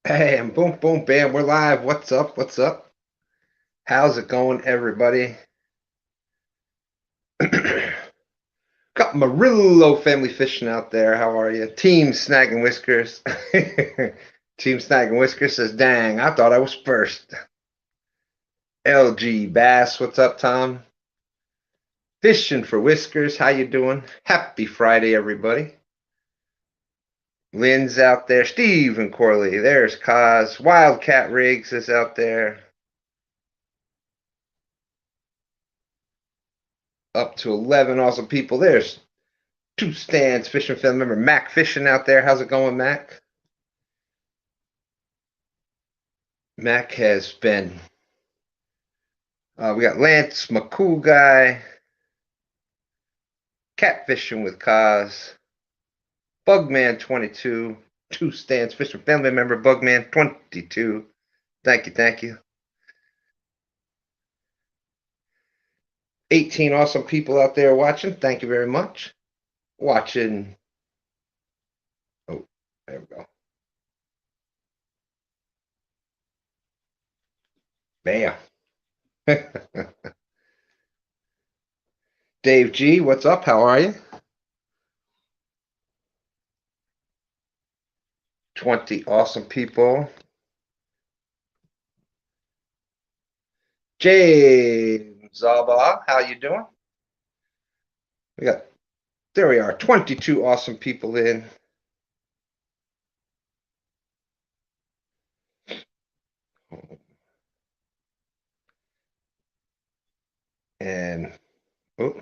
Hey, and boom, boom, bam, we're live. What's up? What's up? How's it going, everybody? Got Marillo family fishing out there. How are you? Team Snagging Whiskers. Team Snagging Whiskers says, dang, I thought I was first. LG Bass, what's up, Tom? Fishing for Whiskers, how you doing? Happy Friday, everybody. Lynn's out there. Steve and Corley. There's Kaz. Wildcat Riggs is out there. Up to 11 awesome people. There's two stands fishing film. Remember Mac fishing out there. How's it going, Mac? Mac has been. We got Lance, my cool guy. Catfishing with Kaz. Bugman 22. Two stands fishing family member Bugman 22. Thank you, thank you. 18 awesome people out there watching. Thank you very much. Watching. Oh, there we go. Bam. Dave G, what's up? How are you? 20 awesome people. James Zaba, how you doing? We got, there we are, 22 awesome people in. And, oh.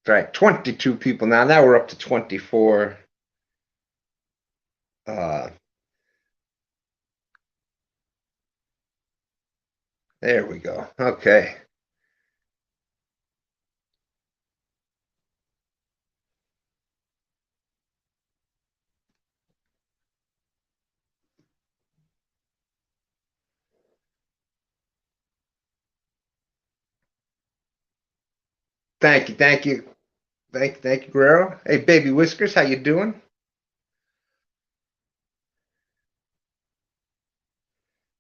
Right, 22 people now. Now we're up to 24. Uh, there we go. Okay. Thank you, thank you. Thank you, Guerrero. Hey, Baby Whiskers, how you doing?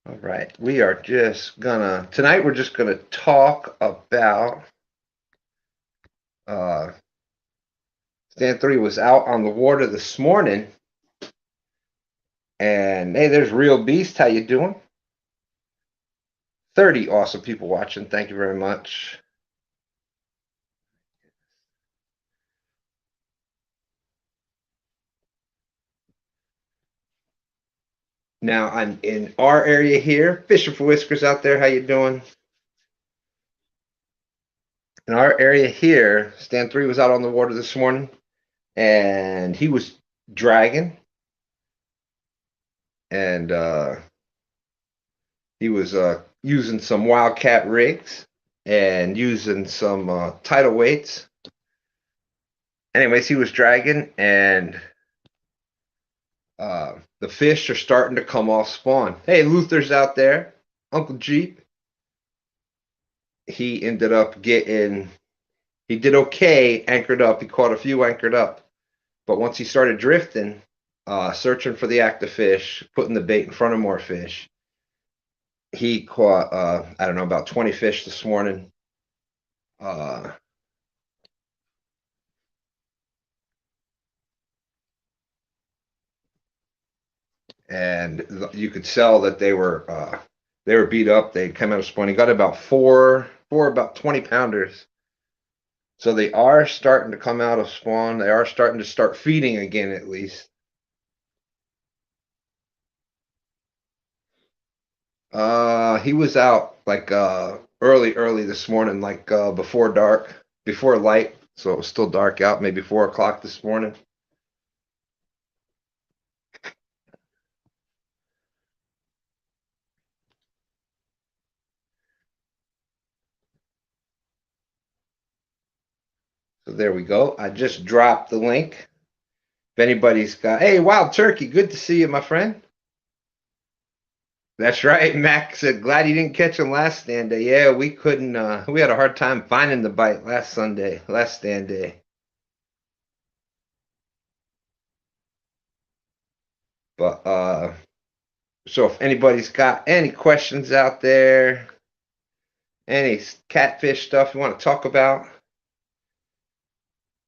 All right, we are just gonna, tonight we're just gonna talk about, Stand 3 was out on the water this morning. And hey, there's Real Beast. How you doing? 30 awesome people watching. Thank you very much. Now I'm in our area here. Fishing for Whiskers out there. How you doing? In our area here, Stand 3 was out on the water this morning and he was dragging and he was using some Wildcat rigs and using some tidal weights. Anyways, he was dragging and the fish are starting to come off spawn. Hey, Luther's out there. Uncle Jeep. He ended up getting, he did okay anchored up. He caught a few anchored up. But once he started drifting, searching for the active fish, putting the bait in front of more fish, he caught, I don't know, about 20 fish this morning. And you could sell that they were beat up. They come out of spawn. He got about four about 20 pounders. So they are starting to come out of spawn. They are starting to start feeding again, at least. He was out like early this morning, like before dark, before light. So it was still dark out, maybe 4 o'clock this morning. So there we go. I just dropped the link. If anybody's got, hey, Wild Turkey, good to see you, my friend. That's right. Mac said, glad you didn't catch him last stand day. Yeah, we couldn't, we had a hard time finding the bite last stand day. But, so if anybody's got any questions out there, any catfish stuff you want to talk about,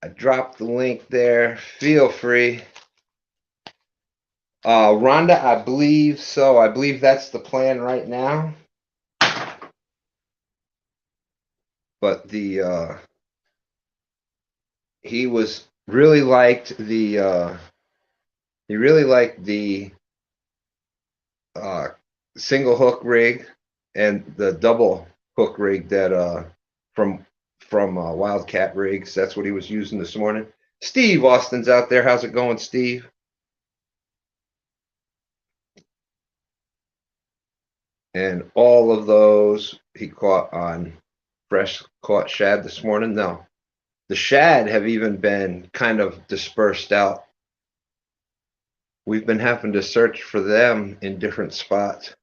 I dropped the link there. Feel free. Rhonda, I believe so. I believe that's the plan right now. But he was really liked the he really liked the uh, single hook rig and the double hook rig that from Wildcat Rigs. That's what he was using this morning. Steve Austin's out there. How's it going, Steve? And all of those he caught on fresh caught shad this morning. No, the shad have even been kind of dispersed out. We've been having to search for them in different spots.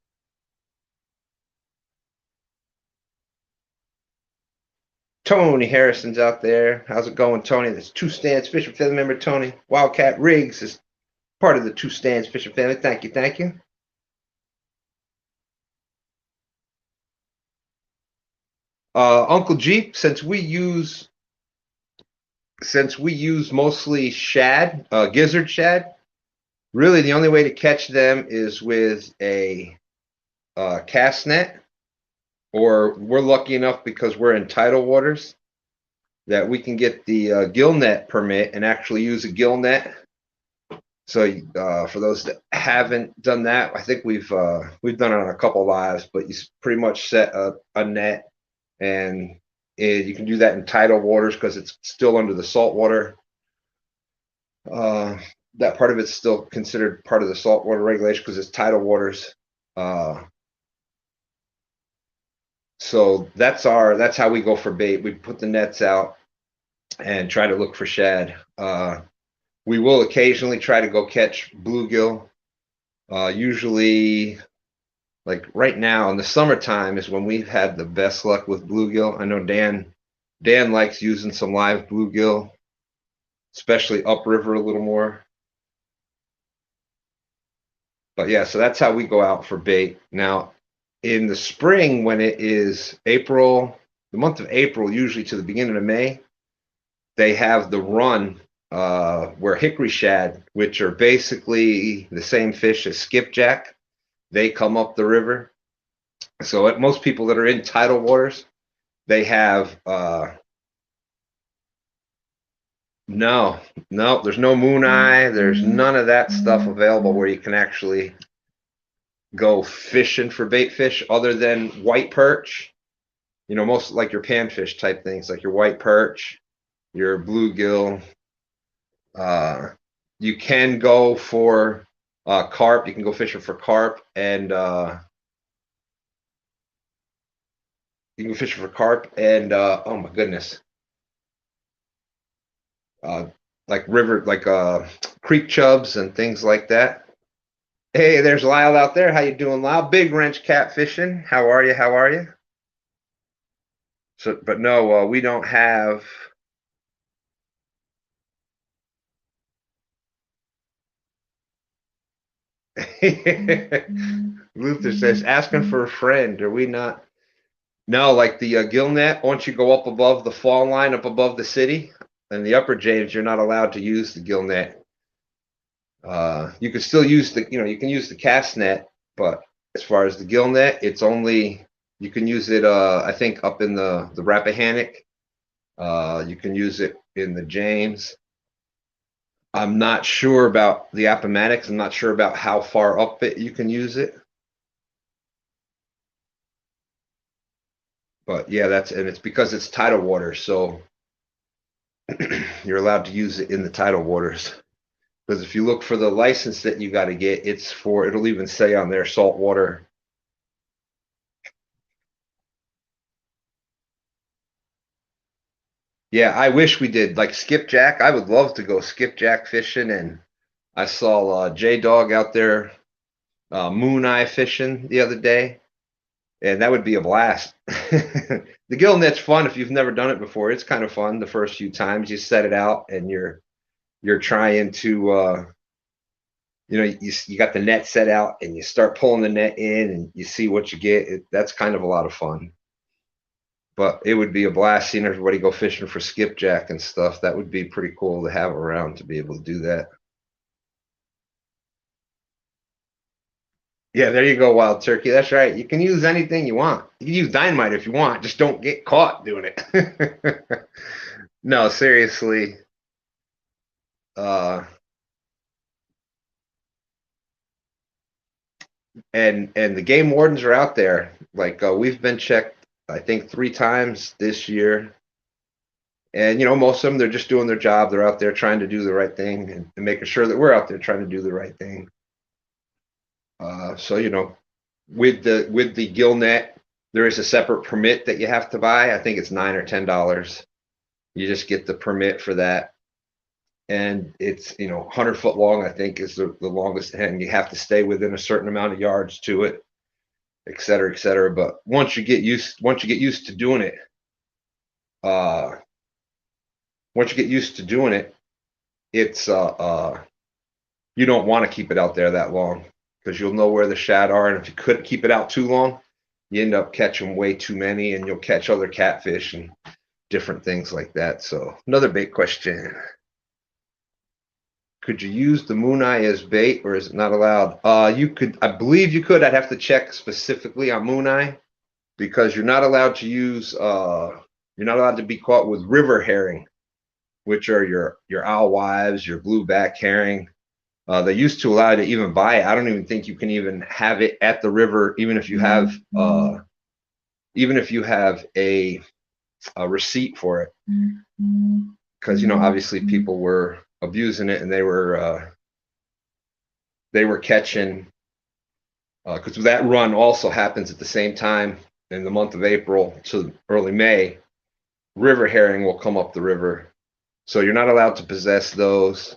Tony Harrison's out there. How's it going, Tony? That's Two Stands Fishing Family member Tony. Wildcat Rigs is part of the Two Stands Fishing Family. Thank you, thank you. Uncle Jeep, since we use mostly shad, gizzard shad, really the only way to catch them is with a cast net, or we're lucky enough because we're in tidal waters that we can get the gill net permit and actually use a gill net. So for those that haven't done that, I think we've done it on a couple lives, but you pretty much set a net, and you can do that in tidal waters because it's still under the saltwater. That part of it's still considered part of the saltwater regulation because it's tidal waters. So that's how we go for bait. We put the nets out and try to look for shad. We will occasionally try to go catch bluegill. Usually, like right now in the summertime is when we've had the best luck with bluegill. I know Dan likes using some live bluegill, especially upriver a little more. But yeah, so that's how we go out for bait. Now, in the spring, when it is April, the month of April, usually to the beginning of May, they have the run where hickory shad, which are basically the same fish as skipjack, they come up the river. So most people that are in tidal waters, they have no, there's no moon eye. There's none of that stuff available where you can actually go fishing for bait fish other than white perch. You know, most like your panfish type things, like your white perch, your bluegill. You can go for carp. You can go fishing for carp, and you can go fishing for carp and oh my goodness, like river, like creek chubs and things like that. Hey, there's Lyle out there. How you doing, Lyle? Big Wrench Catfishing. How are you? How are you? So, but no, we don't have. Luther says, asking for a friend. Are we not? No, like the gill net, once you go up above the fall line, up above the city, and the upper James, you're not allowed to use the gill net. You can still use you can use the cast net, but as far as the gill net, it's only, you can use it, I think up in the Rappahannock. You can use it in the James. I'm not sure about the Appomattox. I'm not sure about how far up it you can use it. But yeah, and it's because it's tidal water, so you're allowed to use it in the tidal waters. Because if you look for the license that you got to get, it'll even say on there saltwater. Yeah, I wish we did like skipjack. I would love to go skipjack fishing, and I saw J Dog out there moon eye fishing the other day, and that would be a blast. The gill net's fun if you've never done it before. It's kind of fun the first few times you set it out and you're trying to you got the net set out and you start pulling the net in and you see what you get. That's kind of a lot of fun. But it would be a blast seeing everybody go fishing for skipjack and stuff. That would be pretty cool to have around to be able to do that. Yeah, there you go, wild turkey. That's right. You can use anything you want. You can use dynamite if you want. Just don't get caught doing it. No, seriously. Uh, and the game wardens are out there. Like we've been checked, I think 3 times this year. And most of them they're just doing their job. They're out there trying to do the right thing and making sure that we're out there trying to do the right thing. So with the gill net, there is a separate permit that you have to buy. I think it's $9 or $10. You just get the permit for that, and it's 100 foot long. I think is the longest, and you have to stay within a certain amount of yards to it, et cetera, et cetera. But once you get used to doing it, uh, it's you don't want to keep it out there that long because you'll know where the shad are, and if you couldn't keep it out too long, you end up catching way too many, and you'll catch other catfish and different things like that. So another bait question: could you use the moon eye as bait, or is it not allowed? You could, I believe you could. I'd have to check specifically on moon eye because you're not allowed to use. You're not allowed to be caught with river herring, which are your alewives, your blueback herring. They used to allow you to even buy it. I don't even think you can even have it at the river, even if you have a receipt for it, because obviously people were abusing it and they were catching because that run also happens at the same time in the month of April to early May. River herring will come up the river, so you're not allowed to possess those.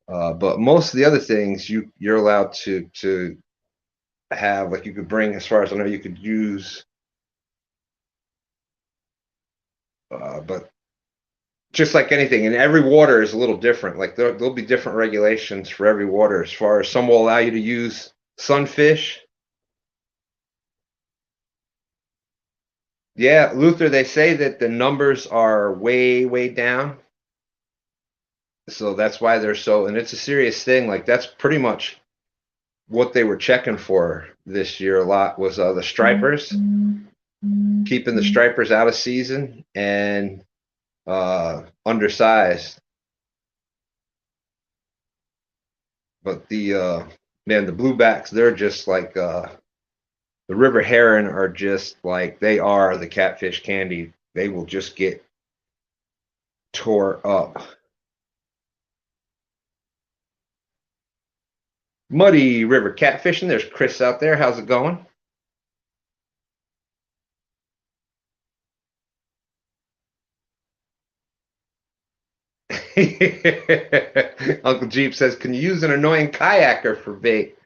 But most of the other things you're allowed to have, like you could bring, as far as I know, you could use. But just like anything, and every water is a little different. Like there'll be different regulations for every water. As far as some will allow you to use sunfish. Yeah, Luther, they say that the numbers are way, way down. So that's why they're so, and it's a serious thing. Like that's pretty much what they were checking for this year a lot was the stripers, keeping the stripers out of season and undersized. But the bluebacks, they're just like the river heron are just like they are the catfish candy. They will just get tore up. Muddy River catfishing. There's Chris out there. How's it going? Uncle Jeep says, "Can you use an annoying kayaker for bait?"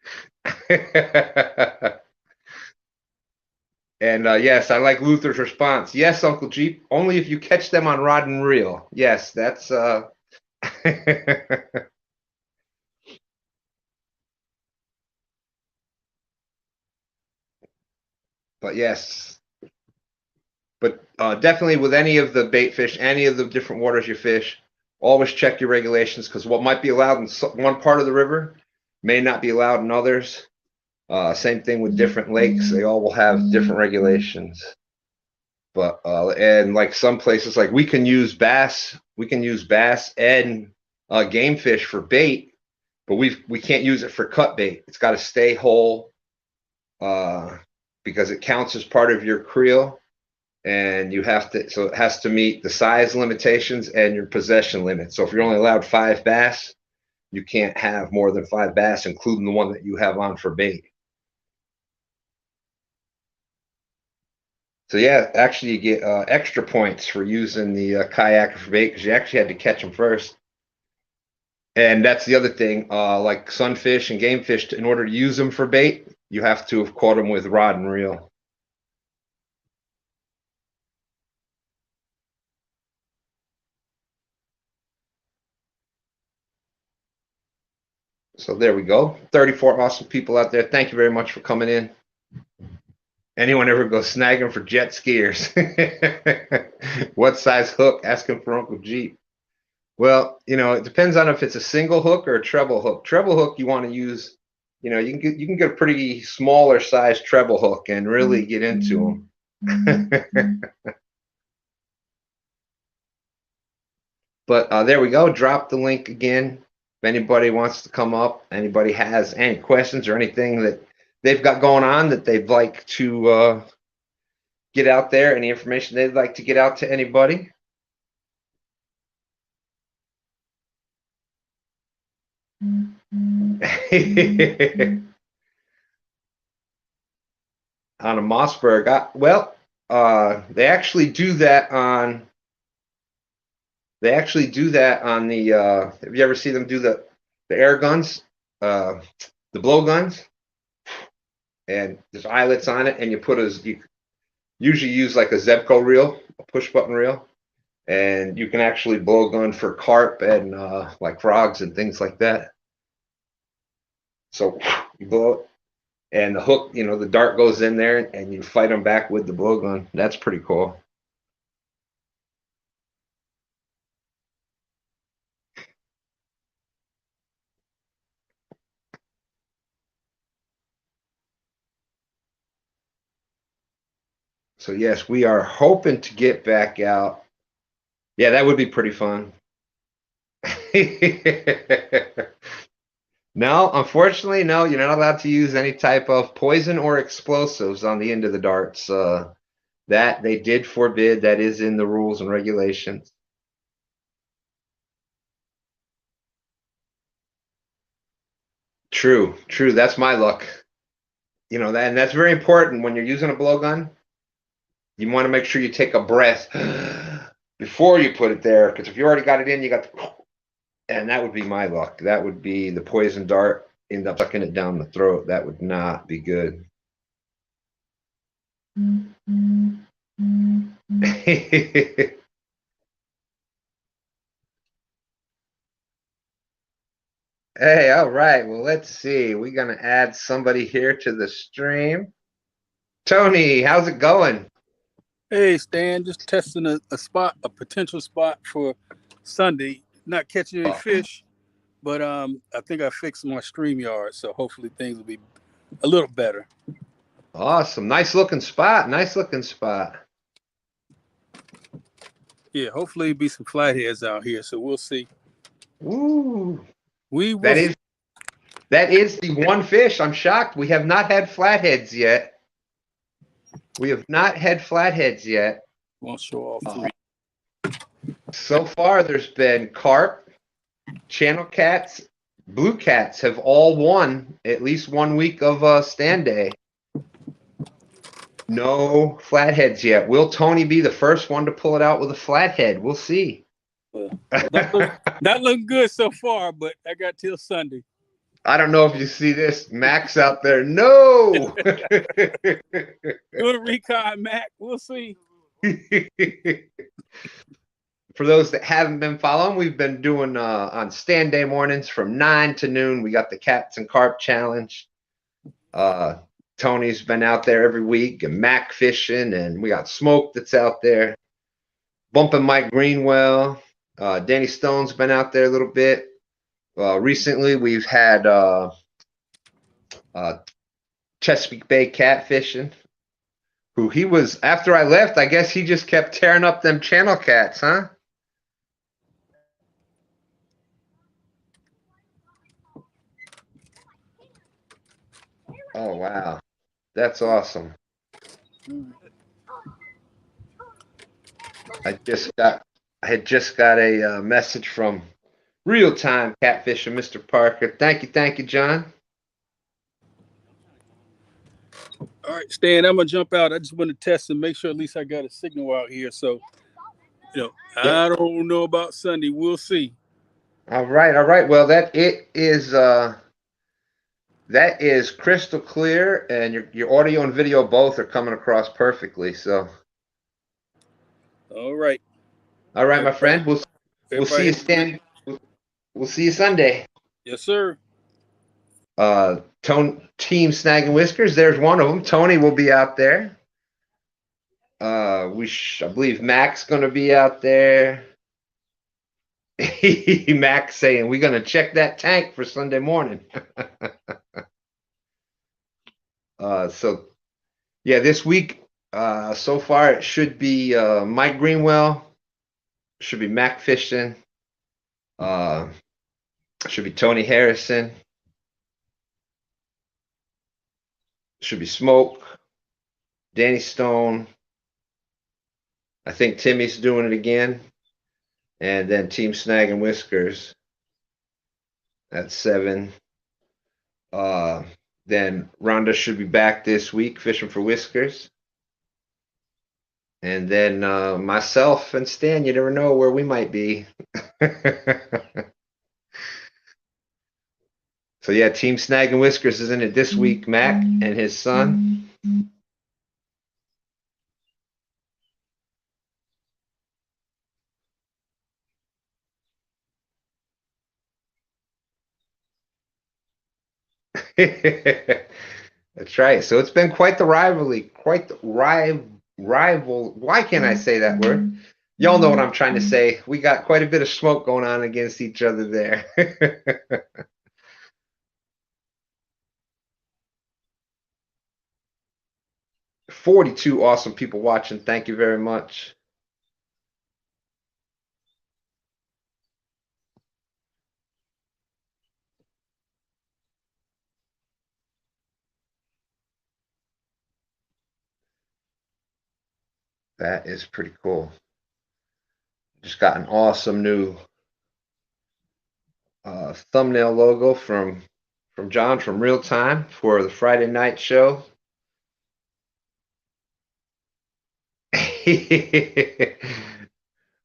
And yes, I like Luther's response. Yes, Uncle Jeep, only if you catch them on rod and reel. Yes, that's but yes, but definitely with any of the bait fish, any of the different waters you fish, always check your regulations because what might be allowed in one part of the river may not be allowed in others. Same thing with different lakes; they all will have different regulations. But and like some places, like we can use bass and game fish for bait, but we can't use it for cut bait. It's got to stay whole because it counts as part of your creel, and you have to. So it has to meet the size limitations and your possession limit. So if you're only allowed 5 bass, you can't have more than 5 bass, including the one that you have on for bait. So yeah, actually you get extra points for using the kayak for bait because you actually had to catch them first. And that's the other thing, like sunfish and game fish, in order to use them for bait, you have to have caught them with rod and reel. So there we go. 34 awesome people out there. Thank you very much for coming in. Anyone ever go snagging for jet skiers? What size hook? Asking for Uncle Jeep. Well, it depends on if it's a single hook or a treble hook. Treble hook, you want to use, you can get a pretty smaller size treble hook and really get into them. But there we go. Drop the link again. If anybody wants to come up, anybody has any questions or anything that they've got going on that they'd like to get out there, any information they'd like to get out to anybody. On a Mossberg, well, they actually do that on. They actually do that on the. Have you ever seen them do the air guns, the blow guns? And there's eyelets on it, and you usually use like a Zebco reel, a push button reel, and you can actually blow gun for carp and like frogs and things like that. So you blow it, and the hook, the dart goes in there, and you fight them back with the blow gun. That's pretty cool. So yes, we are hoping to get back out. Yeah, that would be pretty fun. No, unfortunately, no. You're not allowed to use any type of poison or explosives on the end of the darts. That they did forbid. That is in the rules and regulations. True, true. That's my luck. And that's very important when you're using a blowgun. You want to make sure you take a breath before you put it there, because if you already got it in, you got and that would be my luck. That would be the poison dart end up sucking it down the throat. That would not be good. Hey, all right. Well, let's see. We're going to add somebody here to the stream. Tony, how's it going? Hey, Stan, just testing a potential spot for Sunday. Not catching any fish, but I think I fixed my StreamYard, so hopefully things will be a little better. Awesome. Nice looking spot. Nice looking spot. Yeah, hopefully there'll be some flatheads out here, so we'll see. Ooh. That is the one fish. I'm shocked. We have not had flatheads yet. Won't show all three. So far, there's been carp, channel cats, blue cats have all won at least 1 week of stand day. No flatheads yet. Will Tony be the first one to pull it out with a flathead? We'll see. Not looking good so far, but I got till Sunday. I don't know if you see this. Mac's out there. No! Good recon, Mac. We'll see. For those that haven't been following, we've been doing on stand day mornings from 9 to noon. We got the Cats and Carp Challenge. Tony's been out there every week, and Mac fishing, and we got Smoke that's out there. Bumping Mike Greenwell. Danny Stone's been out there a little bit. Recently, we've had Chesapeake Bay Catfishing, who he was, after I left, I guess he just kept tearing up them channel cats, huh? Oh, wow. That's awesome. I had just got a message from Real Time Catfishing, Mr. Parker. Thank you, John. All right, Stan, I'm gonna jump out. I just want to test and make sure at least I got a signal out here. So, I don't know about Sunday. We'll see. All right, all right. Well, that is crystal clear, and your audio and video both are coming across perfectly. So, All right. all right, my Everybody, friend. We'll see everybody you, have a good. Stan. We'll see you Sunday. Yes, sir. Team Snag and Whiskers. There's one of them. Tony will be out there. I believe Mac's going to be out there. Max saying we're gonna check that tank for Sunday morning. So yeah, this week so far it should be Mike Greenwell, should be Mac Fishing, uh, should be Tony Harrison, should be Smoke, Danny Stone. I think Timmy's doing it again, and then Team Snag and Whiskers. That's 7. Uh, then Rhonda should be back this week fishing for Whiskers. And then myself and Stan, you never know where we might be. So yeah, Team Snag and Whiskers is in it this week. Mac and his son. That's right. So it's been quite the rivalry, quite the rival. Why can't I say that word? Y'all know what I'm trying to say. We got quite a bit of smoke going on against each other there. 42 awesome people watching. Thank you very much. That is pretty cool. Just got an awesome new thumbnail logo from John from Real Time for the Friday night show.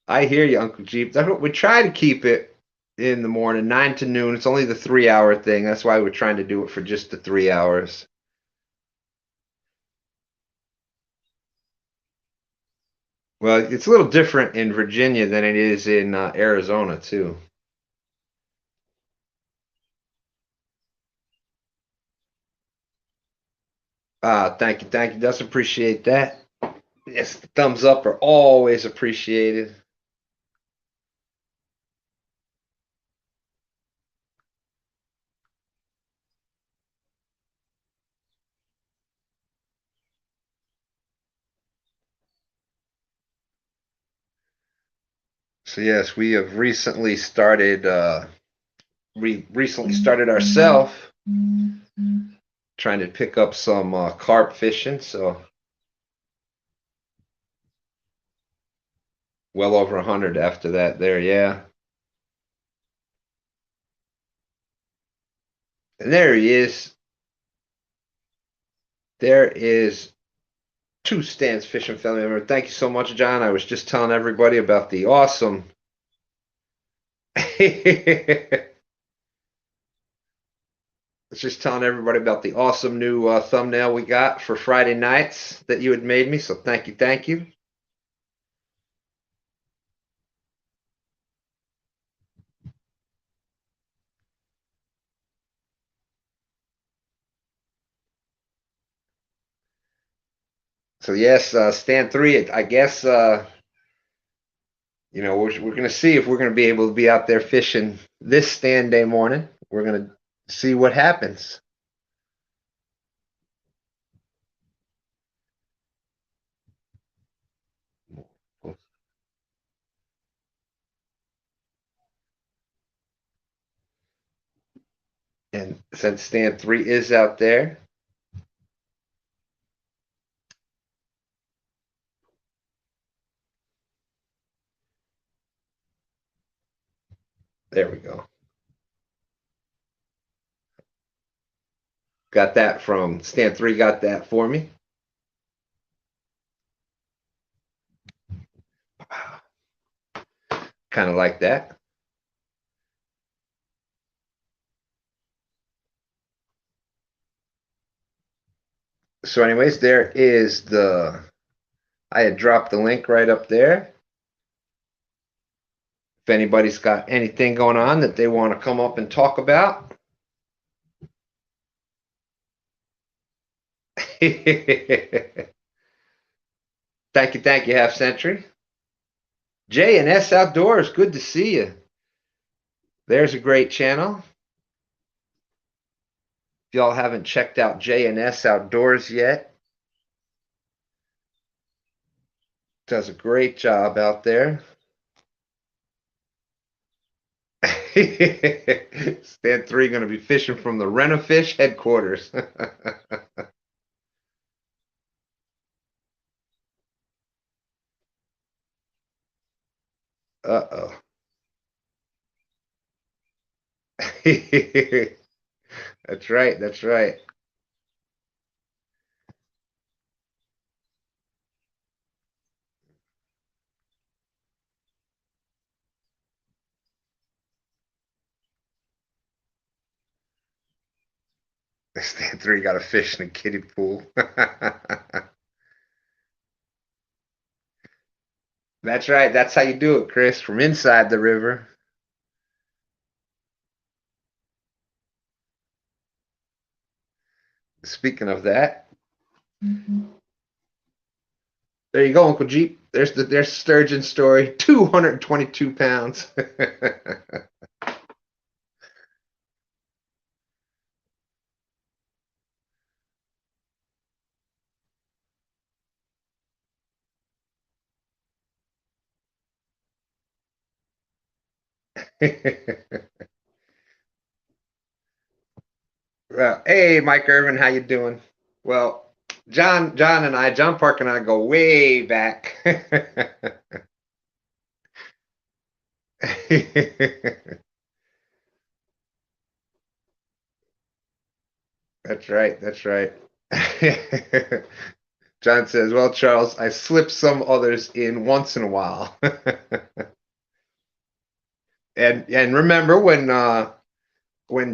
I hear you, Uncle Jeep. That's what we try to keep it in the morning, 9 to noon. It's only the 3 hour thing. That's why we're trying to do it for just the 3 hours. Well, it's a little different in Virginia than it is in Arizona, too. Thank you, thank you. Does appreciate that. Yes, the thumbs up are always appreciated. So yes, we have recently started. We recently started ourselves trying to pick up some carp fishing. So well over 100 after that. There, yeah. And there he is. There is two Stan's Fishing family member. Thank you so much, John. I was just telling everybody about the awesome. Was just telling everybody about the awesome new thumbnail we got for Friday nights that you had made me. So thank you, thank you. So yes, Stan 3. I guess we're going to see if we're going to be able to be out there fishing this stand day morning. We're going to see what happens. And since stand 3 is out there, there we go. Got that from stand 3, got that for me. Kind of like that. So, anyways, there is the. I had dropped the link right up there. If anybody's got anything going on that they want to come up and talk about. Thank you, Half Century. J and S Outdoors, good to see you. There's a great channel. If y'all haven't checked out J and S Outdoors yet, does a great job out there. Stand 3 going to be fishing from the Rent-A-Fish headquarters. Uh-oh. That's right. That's right. Stand 3 got a fish in a kiddie pool. That's right. That's how you do it, Chris, from inside the river. Speaking of that, there you go, Uncle Jeep. There's sturgeon story. 222 pounds. Well, hey, Mike Irvin, how you doing? Well, John Park and I go way back. That's right. That's right. John says, "Well, Charles, I slip some others in once in a while." And remember when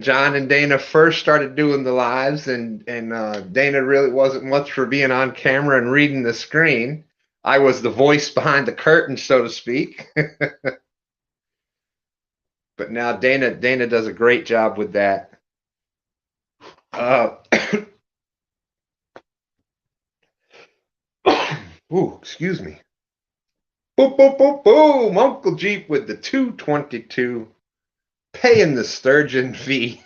John and Dana first started doing the lives, and Dana really wasn't much for being on camera and reading the screen. I was the voice behind the curtain, so to speak. But now Dana does a great job with that. Uh, ooh, excuse me. Boom, boom, boom, boom. Uncle Jeep with the 222, paying the sturgeon fee.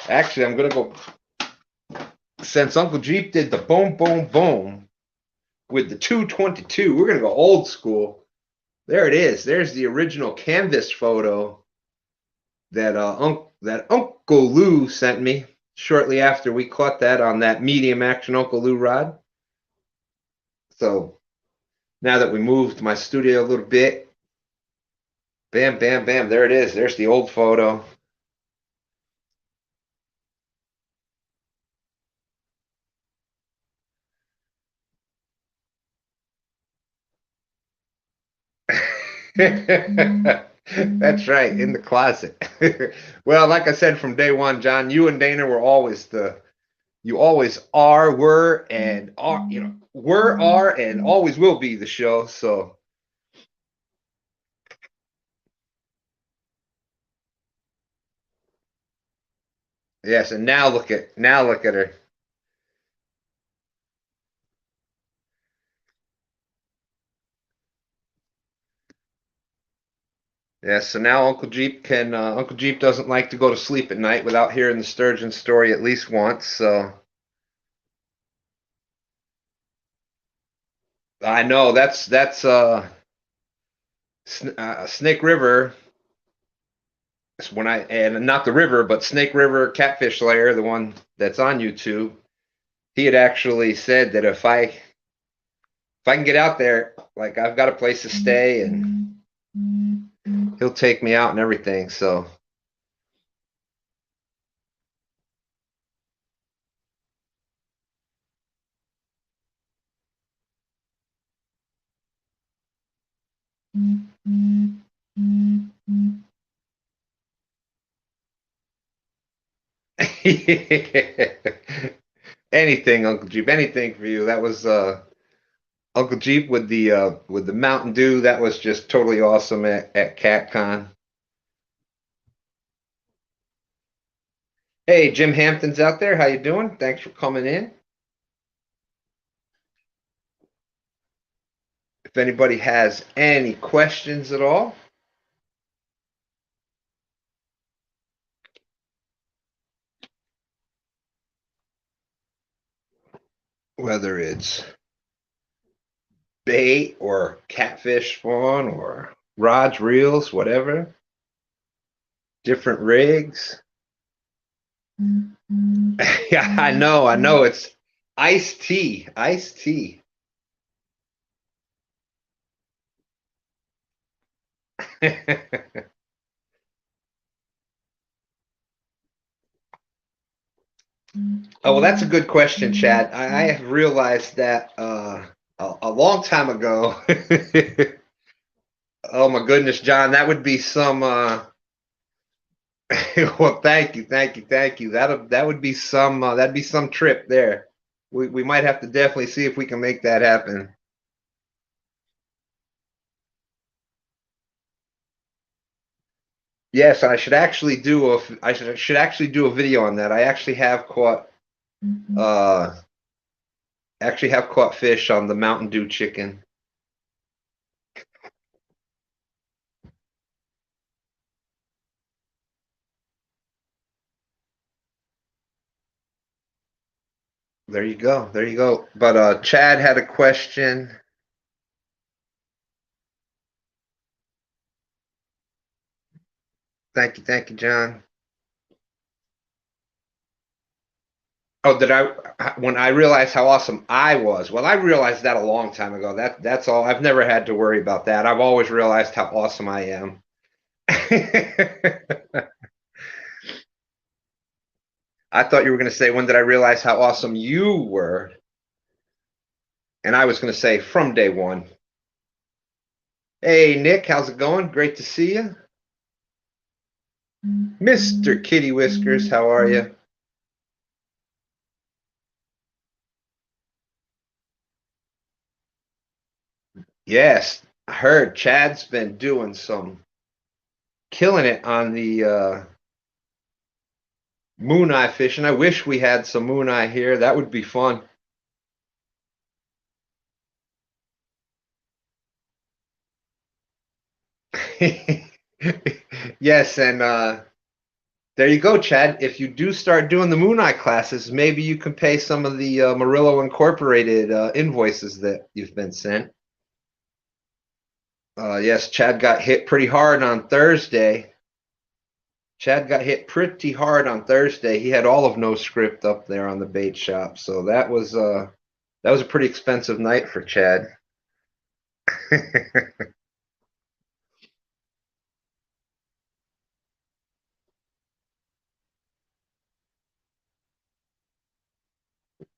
Actually, I'm gonna go. Since Uncle Jeep did the boom, boom, boom with the 222, we're gonna go old school. There it is. There's the original canvas photo that that Uncle Lou sent me shortly after we caught that on that medium action Uncle Lou rod. So now that we moved my studio a little bit, bam, bam, bam, there it is. There's the old photo. That's right, in the closet. Well, like I said from day one, John, you and Dana were always you always were, and are, were, are, and always will be the show. So, yes, and now look at her. Yes, so now Uncle Jeep doesn't like to go to sleep at night without hearing the sturgeon story at least once. So I know that's Snake River. When I and not the river, but Snake River Catfish Lair, the one that's on YouTube. He had actually said that if I can get out there, like I've got a place to stay, and he'll take me out and everything. So Anything, Uncle Jeep, anything for you. That was Uncle Jeep with the Mountain Dew. That was just totally awesome at CatCon. Hey, Jim Hampton's out there. How you doing? Thanks for coming in. If anybody has any questions at all, whether it's bait or catfish spawn or rods, reels, whatever, different rigs. Yeah, I know. It's iced tea, iced tea. Oh, well, that's a good question, Chad. I have realized that a long time ago. Oh my goodness, John, that would be some. Well, thank you, thank you, thank you. That would be some. That'd be some trip there. We might have to definitely see if we can make that happen. Yes, I should actually do a. I should actually do a video on that. I uh actually have caught fish on the Mountain Dew chicken. There you go. There you go. But Chad had a question. Thank you, John. Oh, did I when I realized how awesome I was? Well, I realized that a long time ago. That's all. I've never had to worry about that. I've always realized how awesome I am. I thought you were going to say, when did I realize how awesome you were? And I was going to say, from day one. Hey, Nick, how's it going? Great to see you. Mr. Kitty Whiskers, how are you? Yes, I heard Chad's been doing some killing it on the moon eye fishing. I wish we had some moon eye here. That would be fun. Yes, and there you go, Chad. If you do start doing the moon eye classes, maybe you can pay some of the Murillo Incorporated invoices that you've been sent. Yes, Chad got hit pretty hard on Thursday. Chad got hit pretty hard on Thursday. He had all of no script up there on the bait shop, so that was a pretty expensive night for Chad.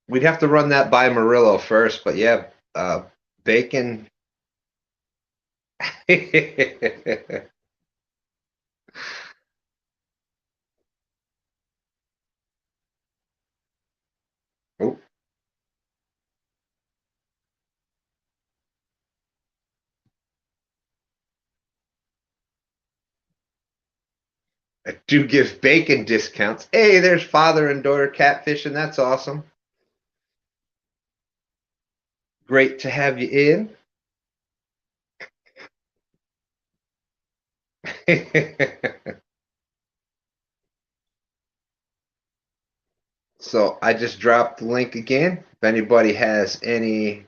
We'd have to run that by Murillo first, but yeah, bacon. Oh, I do give bacon discounts. Hey, there's father and daughter catfishing. That's awesome. Great to have you in. So I just dropped the link again. If anybody has any,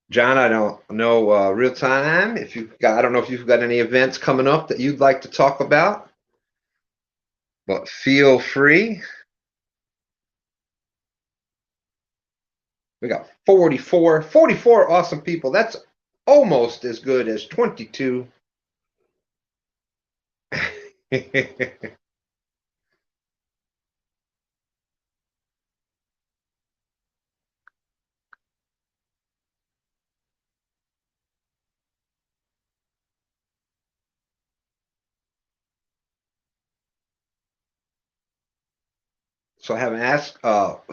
John, I don't know real time. If you've got, I don't know if you've got any events coming up that you'd like to talk about, but feel free. We got 44 awesome people. That's almost as good as 22. So I have asked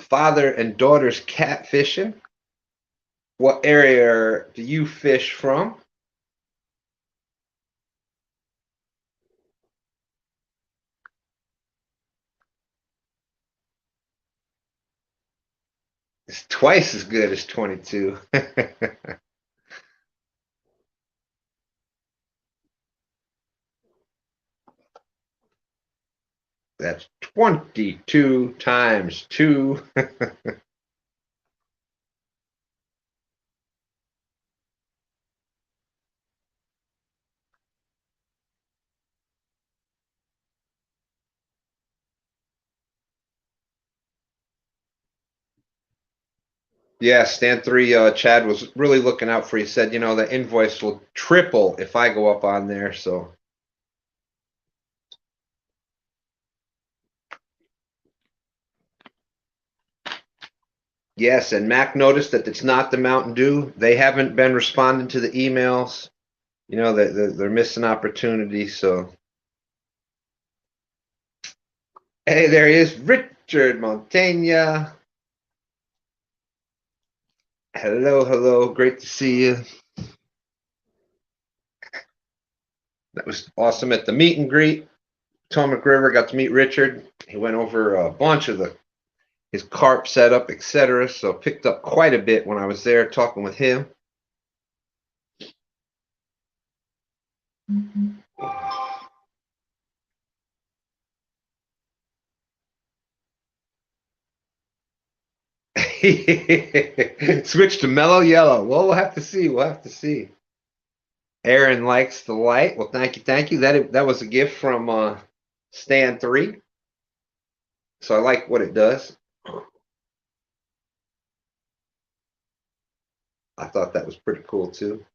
father and daughter's catfishing. What area do you fish from? It's twice as good as 22. That's 22 times 2. Yeah, Stand 3, Chad was really looking out for you. Said, the invoice will triple if I go up on there. So, yes, and Mac noticed that it's not the Mountain Dew. They haven't been responding to the emails. They're missing opportunities. So, hey, there he is, Richard Montaigne. Hello, hello. Great to see you. That was awesome at the meet and greet. Potomac River got to meet Richard. He went over a bunch of his carp setup, etc. So picked up quite a bit when I was there talking with him. Switch to mellow yellow. Well, we'll have to see. We'll have to see. Aaron likes the light. Well, thank you, thank you. That was a gift from Stan 3. So I like what it does. I thought that was pretty cool too.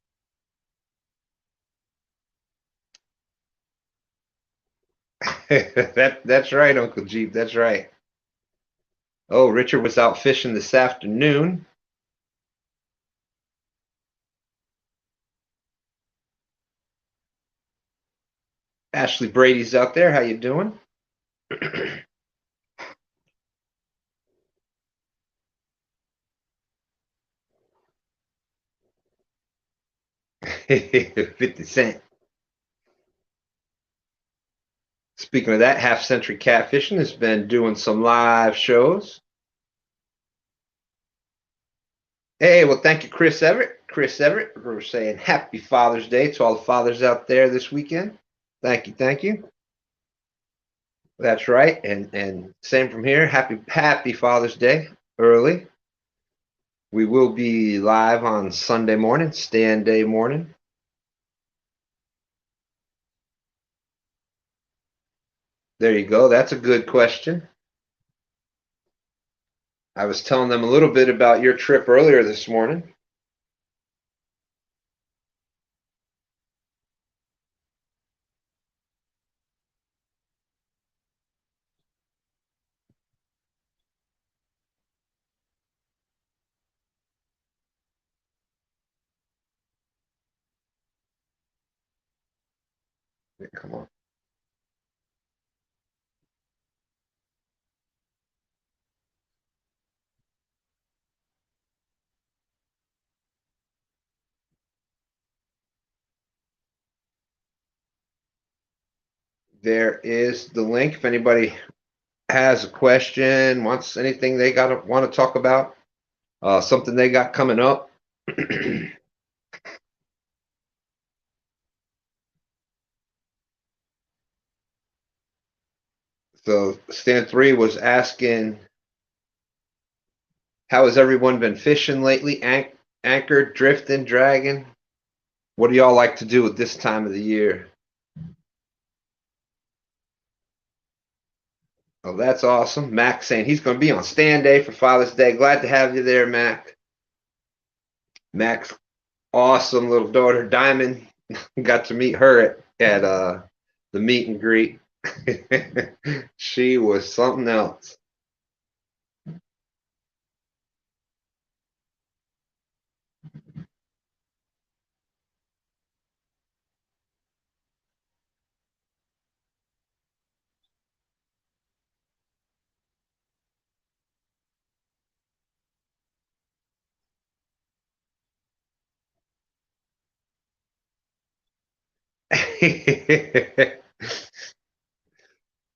That's right, Uncle Jeep. That's right. Oh, Richard was out fishing this afternoon. Ashley Brady's out there. How you doing? 50 Cent. Speaking of that, Half Century Catfishing has been doing some live shows. Hey, well, thank you, Chris Everett. Chris Everett, we're saying Happy Father's Day to all the fathers out there this weekend. Thank you, thank you. That's right, and same from here. Happy Father's Day early. We will be live on Sunday morning, Stand Day morning. There you go. That's a good question. I was telling them a little bit about your trip earlier this morning. Come on. There is the link. If anybody has a question, wants anything they want to talk about, something they got coming up. So Stan 3 was asking, how has everyone been fishing lately? Anchored, drifting, dragging? What do y'all like to do at this time of the year? Oh, that's awesome. Mac saying he's going to be on Stand Day for Father's Day. Glad to have you there, Mac. Mac's awesome little daughter, Diamond. Got to meet her at the meet and greet. She was something else.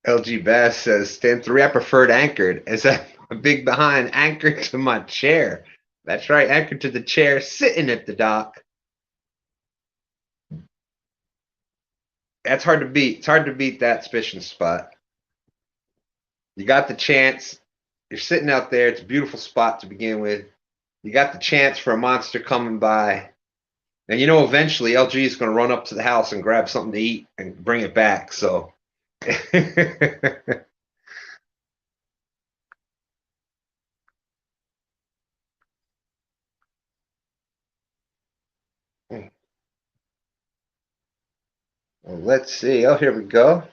LG Bass says, stand 3, I preferred anchored. As a big behind, anchored to my chair. That's right, anchored to the chair, sitting at the dock. That's hard to beat. It's hard to beat that fishing spot. You got the chance. You're sitting out there. It's a beautiful spot to begin with. You got the chance for a monster coming by. And you know, eventually LG is going to run up to the house and grab something to eat and bring it back. So. Well, let's see. Oh, here we go.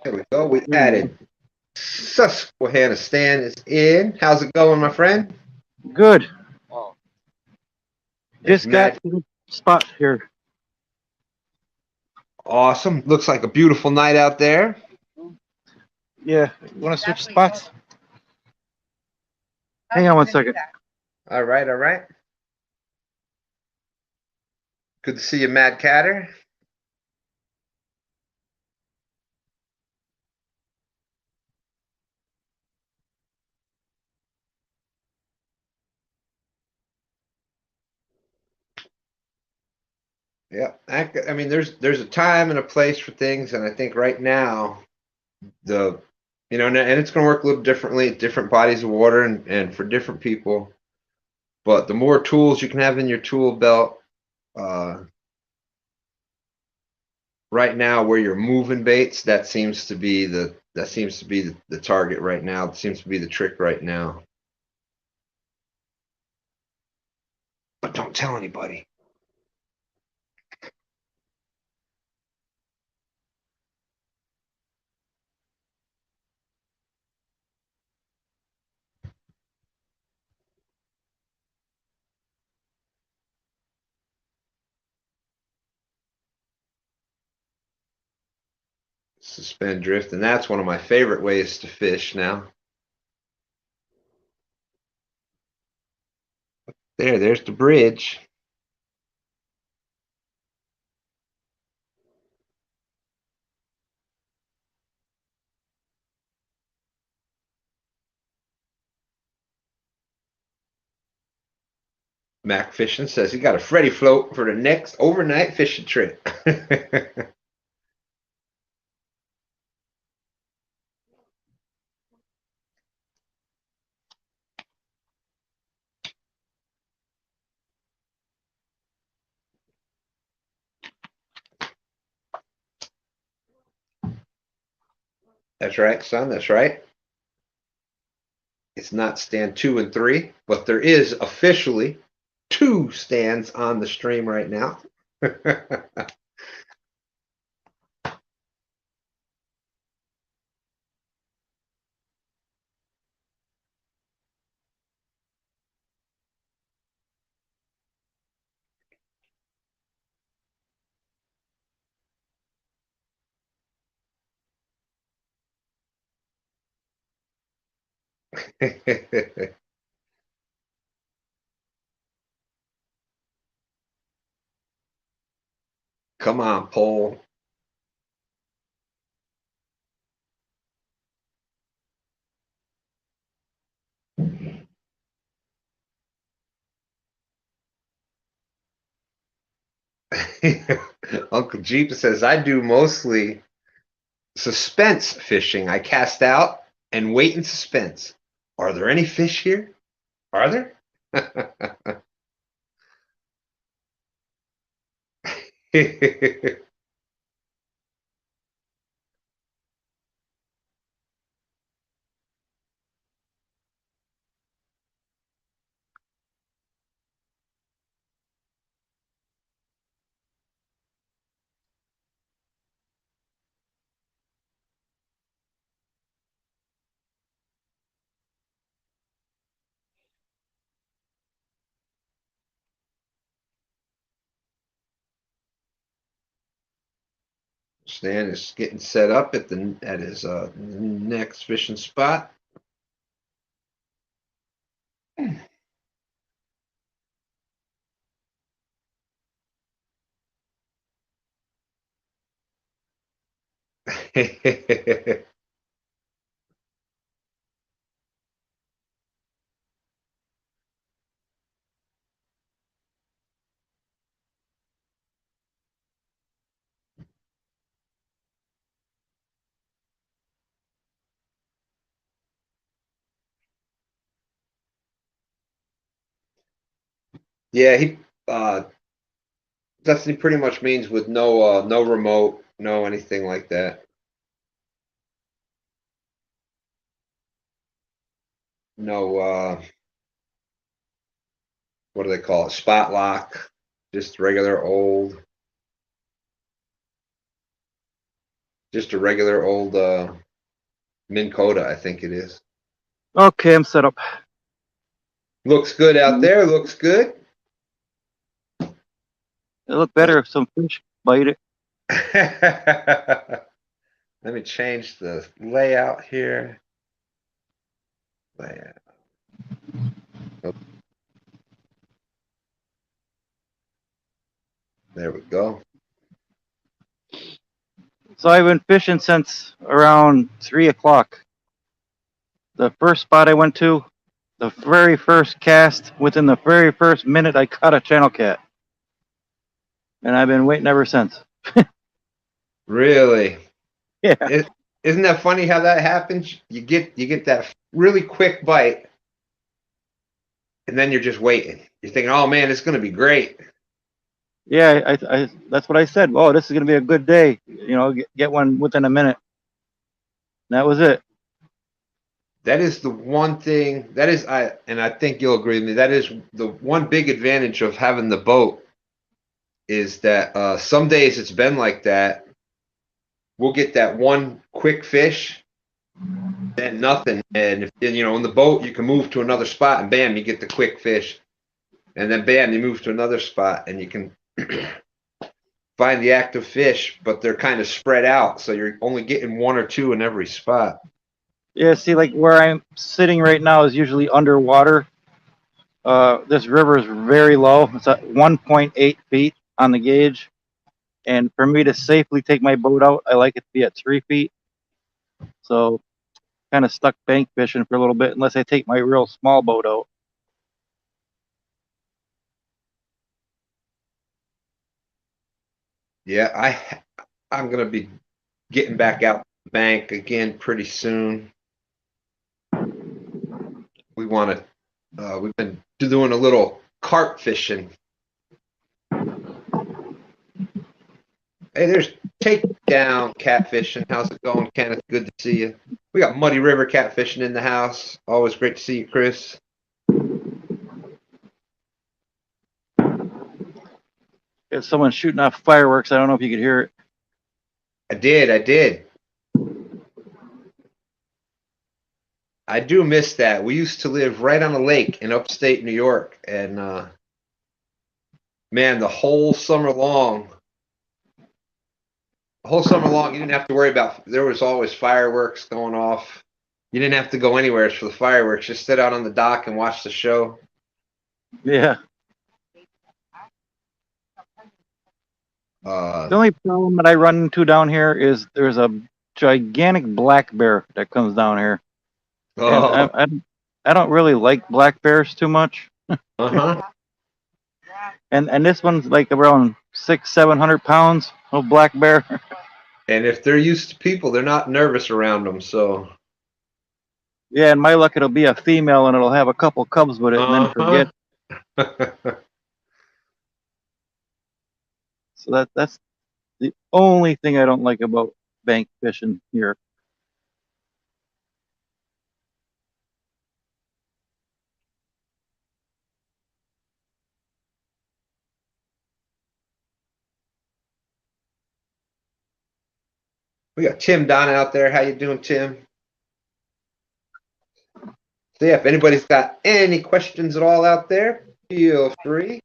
Here we go. We added Susquehanna Stan is in. How's it going, my friend? Good. There's Just got Matt. to the spot here. Awesome. Looks like a beautiful night out there. Yeah. You want to switch spots? Hang on 1 second. All right, all right. Good to see you, Mad Catter. Yeah, I mean, there's a time and a place for things, and I think right now and it's going to work a little differently at different bodies of water and for different people. But the more tools you can have in your tool belt, right now where you're moving baits, that seems to be the target right now. It seems to be the trick right now. But don't tell anybody. Suspend drift, and that's one of my favorite ways to fish now. There's the bridge. Mac Fishing says he got a Freddy float for the next overnight fishing trip. That's right, son. That's right. It's not stand 2 and 3, but there is officially 2 stands on the stream right now. Come on, pole. Uncle Jeep says, I do mostly suspense fishing. I cast out and wait in suspense. Are there any fish here? Are there? Stan is getting set up at his next fishing spot. Yeah, he Destiny pretty much means with no remote, no anything like that. No what do they call it? Spot lock. Just regular old just a regular old Minn Kota, I think it is. Okay, I'm set up. Looks good out there, looks good. It look better if some fish bite it. Let me change the layout here. Layout. Oh, there we go. So I've been fishing since around 3 o'clock. The first spot I went to, the very first cast, within the very first minute, I caught a channel cat. And I've been waiting ever since. Really? Yeah. Isn't that funny how that happens? You get that really quick bite, and then you're just waiting. You're thinking, "Oh man, it's gonna be great." Yeah, I that's what I said. Oh, this is gonna be a good day. Get one within a minute. And that was it. That is the one thing that is I think you'll agree with me. That is the one big advantage of having the boat is that some days it's been like that. We'll get that one quick fish, then nothing, and if in the boat you can move to another spot and bam, you get the quick fish, and then bam, you move to another spot and you can find the active fish, but they're kind of spread out, so you're only getting one or two in every spot. Yeah, see, like where I'm sitting right now is usually underwater. This river is very low. It's at 1.8 feet on the gauge. And for me to safely take my boat out, I like it to be at 3 feet. So kind of stuck bank fishing for a little bit unless I take my real small boat out. Yeah, I'm gonna be getting back out the bank again pretty soon. We want to. We've been doing a little carp fishing. Hey, there's Takedown Catfishing. How's it going, Kenneth? Good to see you. We got Muddy River Catfishing in the house. Always great to see you, Chris. If someone's shooting off fireworks, I don't know if you could hear it. I did. I do miss that. We used to live right on a lake in upstate New York, and man, the whole summer long, you didn't have to worry about. There was always fireworks going off. You didn't have to go anywhere for the fireworks. Just sit out on the dock and watch the show. Yeah. The only problem that I run into down here is there's a gigantic black bear that comes down here. Oh, And I don't really like black bears too much. uh-huh. And this one's like around 600-700 pounds of black bear. And if they're used to people, they're not nervous around them. So, Yeah, and my luck it'll be a female and it'll have a couple cubs with it and then forget. So that's the only thing I don't like about bank fishing here. We got Tim Don out there. How you doing, Tim? So yeah, if anybody's got any questions at all out there, feel free.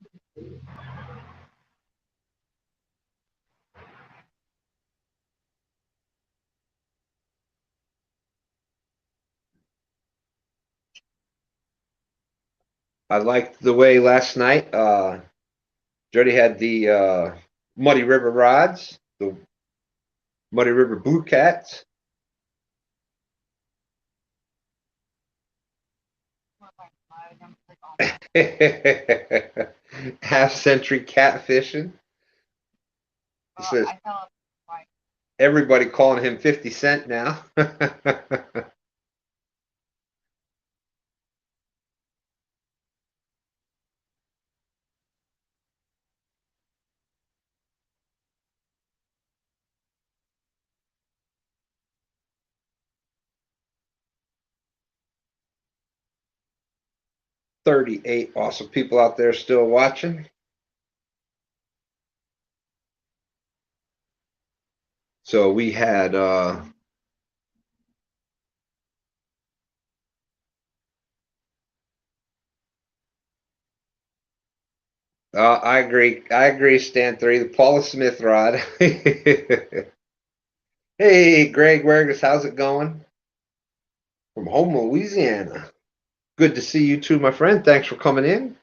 I liked the way last night Jody had the Muddy River rods, the Muddy River Blue Cats. Half century catfishing. He says everybody calling him 50 Cent now. 38 awesome people out there still watching. So we had I agree. I agree, Stan 3. The Paula Smith rod. Hey, Greg Wergus, how's it going? From home, Louisiana. Good to see you too, my friend. Thanks for coming in.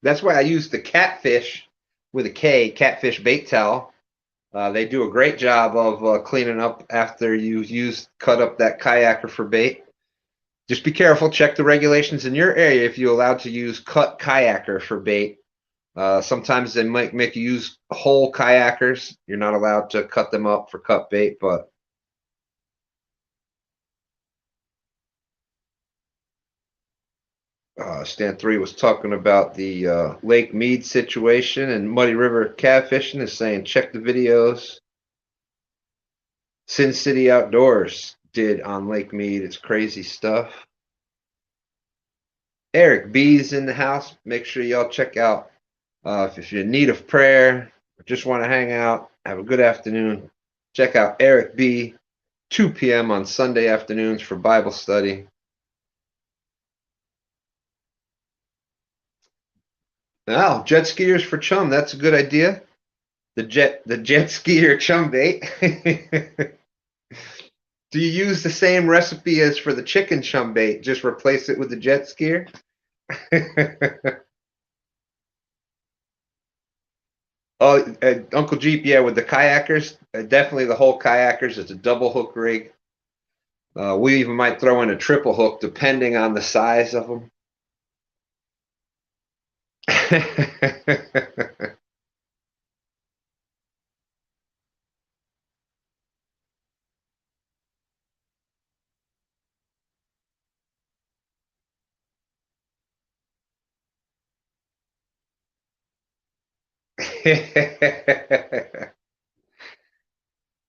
That's why I use the Catfish with a K, Catfish bait towel. They do a great job of cleaning up after you cut up that kayaker for bait. Just be careful. Check the regulations in your area if you're allowed to use cut kayaker for bait. Sometimes they might make you use whole kayakers. You're not allowed to cut them up for cut bait, but Stan 3 was talking about the Lake Mead situation, and Muddy River Catfishing is saying check the videos Sin City Outdoors did on Lake Mead. It's crazy stuff. Eric B's in the house. Make sure y'all check out if you're in need of prayer or just want to hang out, have a good afternoon. Check out Eric B. 2 p.m. on Sunday afternoons for Bible study. Now, jet skiers for chum. That's a good idea. The jet skier chum bait. Do you use the same recipe as for the chicken chum bait? Just replace it with the jet skier? Oh, Uncle Jeep, yeah, with the kayakers, definitely the whole kayakers. It's a double hook rig. We even might throw in a triple hook depending on the size of them.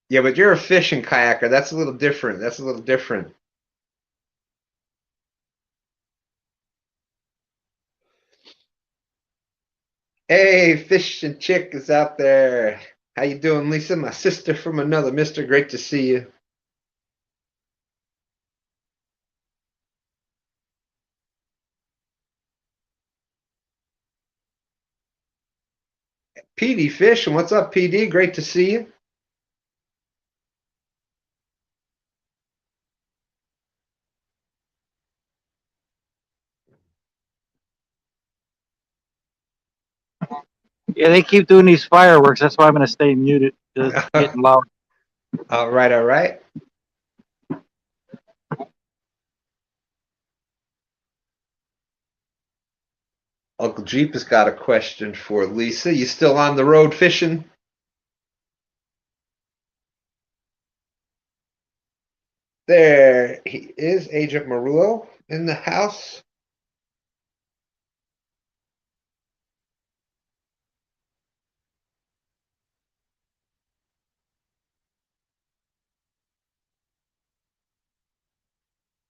Yeah, but you're a fishing kayaker. That's a little different. That's a little different. Hey, Fish and Chick is out there. How you doing, Lisa? My sister from another mister. Great to see you. PD Fish, and what's up, PD? Great to see you. Yeah, they keep doing these fireworks. That's why I'm going to stay muted. It's getting loud. All right, all right. Uncle Jeep has got a question for Lisa. You still on the road fishing? There he is, Agent Marulo in the house.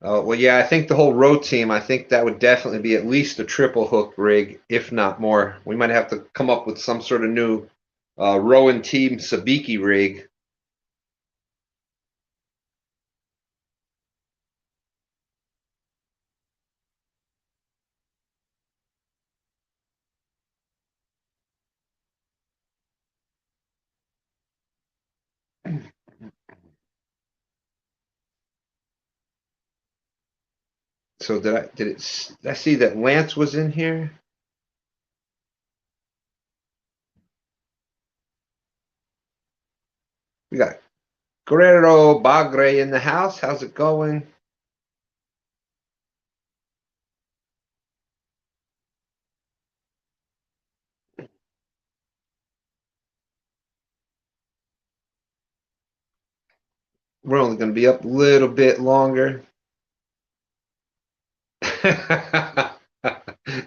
Well, yeah, I think the whole road team, I think that would definitely be at least a triple hook rig, if not more. We might have to come up with some sort of new Rowan team sabiki rig. So did I see that Lance was in here? We got Guerrero Bagre in the house. How's it going? We're only going to be up a little bit longer.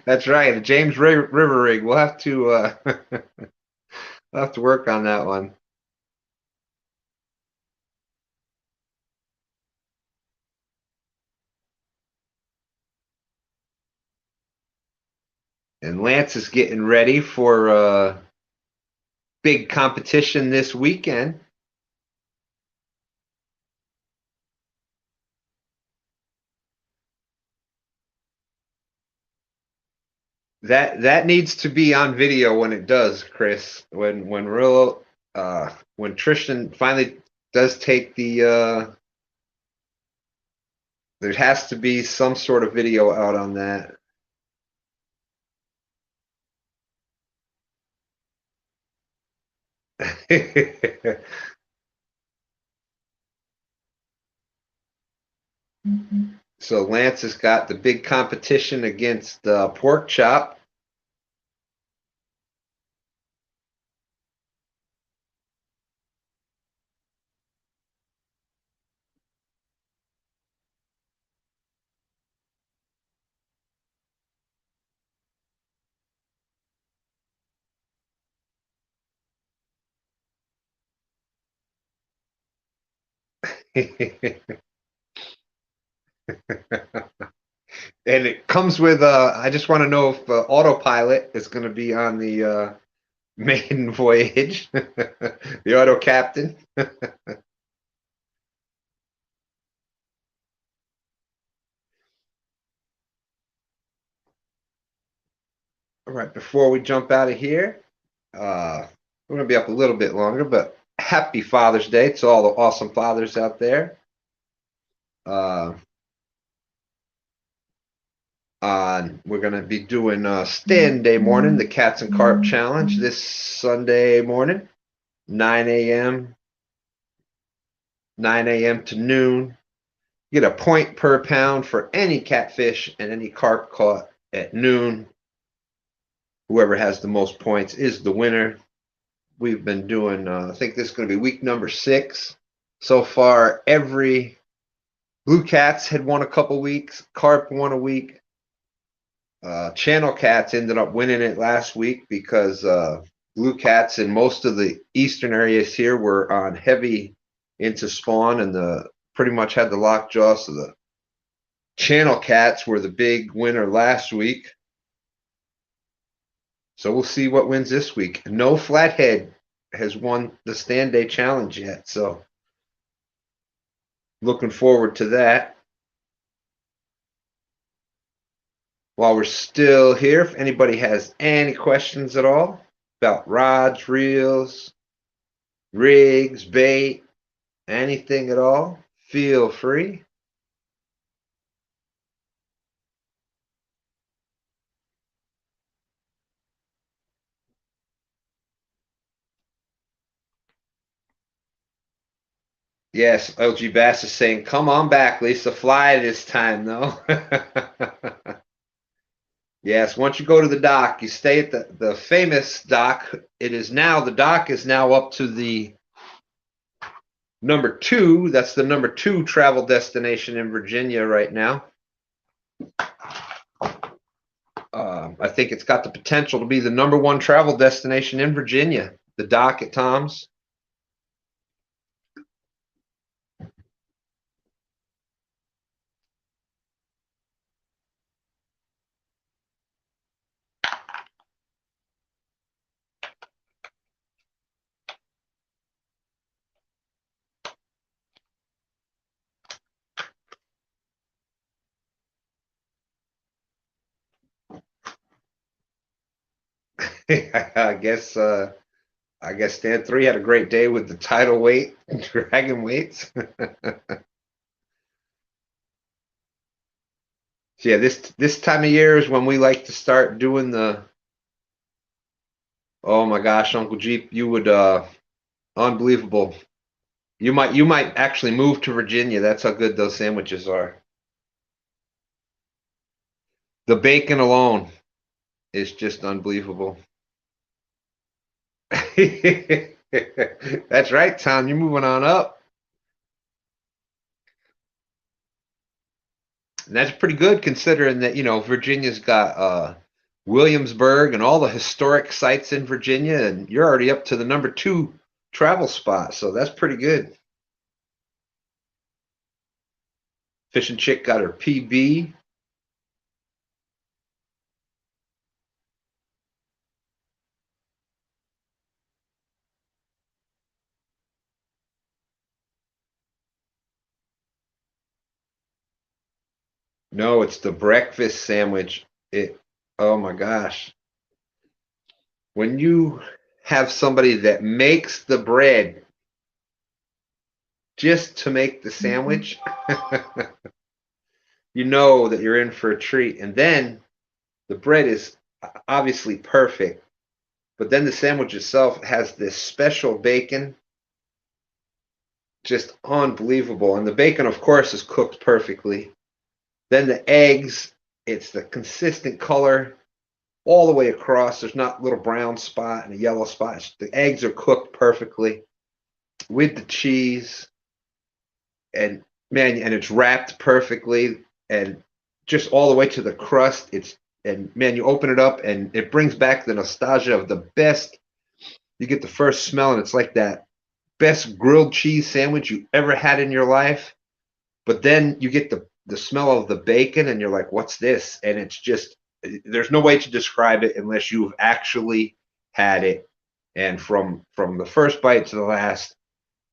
That's right. A James River rig. We'll have to we'll have to work on that one. And Lance is getting ready for big competition this weekend. That needs to be on video when it does, Chris. When Tristan finally does take the there has to be some sort of video out on that. So Lance has got the big competition against Pork Chop. And it comes with I just want to know if autopilot is going to be on the maiden voyage. The auto captain. All right, before we jump out of here, we're going to be up a little bit longer, but happy Father's Day to all the awesome fathers out there. We're going to be doing stand day morning, the Cats and Carp Challenge this Sunday morning, 9 a.m. to noon. You get a point per pound for any catfish and any carp caught at noon. Whoever has the most points is the winner. We've been doing, I think this is going to be week number 6. So far, every Blue Cats had won a couple weeks. Carp won a week. Channel Cats ended up winning it last week because Blue Cats in most of the eastern areas here were on heavy into spawn and pretty much had the lockjaw. So the Channel Cats were the big winner last week. So we'll see what wins this week. No Flathead has won the Stand Day Challenge yet. So looking forward to that. While we're still here, if anybody has any questions at all about rods, reels, rigs, bait, anything at all, feel free. Yes, LG Bass is saying, come on back, Lisa. Fly this time, though. Yes, once you go to the dock, you stay at the famous dock. The dock is now up to the number 2. That's the number 2 travel destination in Virginia right now. I think it's got the potential to be the number 1 travel destination in Virginia, the dock at Tom's. I guess Stand 3 had a great day with the tidal weight, dragon weights. So yeah, this time of year is when we like to start doing the. Oh my gosh, Uncle Jeep, you would unbelievable. You might actually move to Virginia. That's how good those sandwiches are. The bacon alone is just unbelievable. That's right, Tom. You're moving on up. And that's pretty good considering that, Virginia's got Williamsburg and all the historic sites in Virginia, and you're already up to the number 2 travel spot, so that's pretty good. Fishing Chick got her PB. No, it's the breakfast sandwich. Oh my gosh. When you have somebody that makes the bread just to make the sandwich, you know that you're in for a treat. And then the bread is obviously perfect, but then the sandwich itself has this special bacon, just unbelievable. And the bacon, of course, is cooked perfectly. Then the eggs, it's the consistent color all the way across. There's not a little brown spot and a yellow spot. The eggs are cooked perfectly with the cheese, and man, and it's wrapped perfectly, and just all the way to the crust. And man, you open it up and it brings back the nostalgia of the best. You get the first smell and it's like that best grilled cheese sandwich you ever had in your life. But then you get the smell of the bacon and you're like, what's this? And it's just, there's no way to describe it unless you've actually had it. And from the first bite to the last,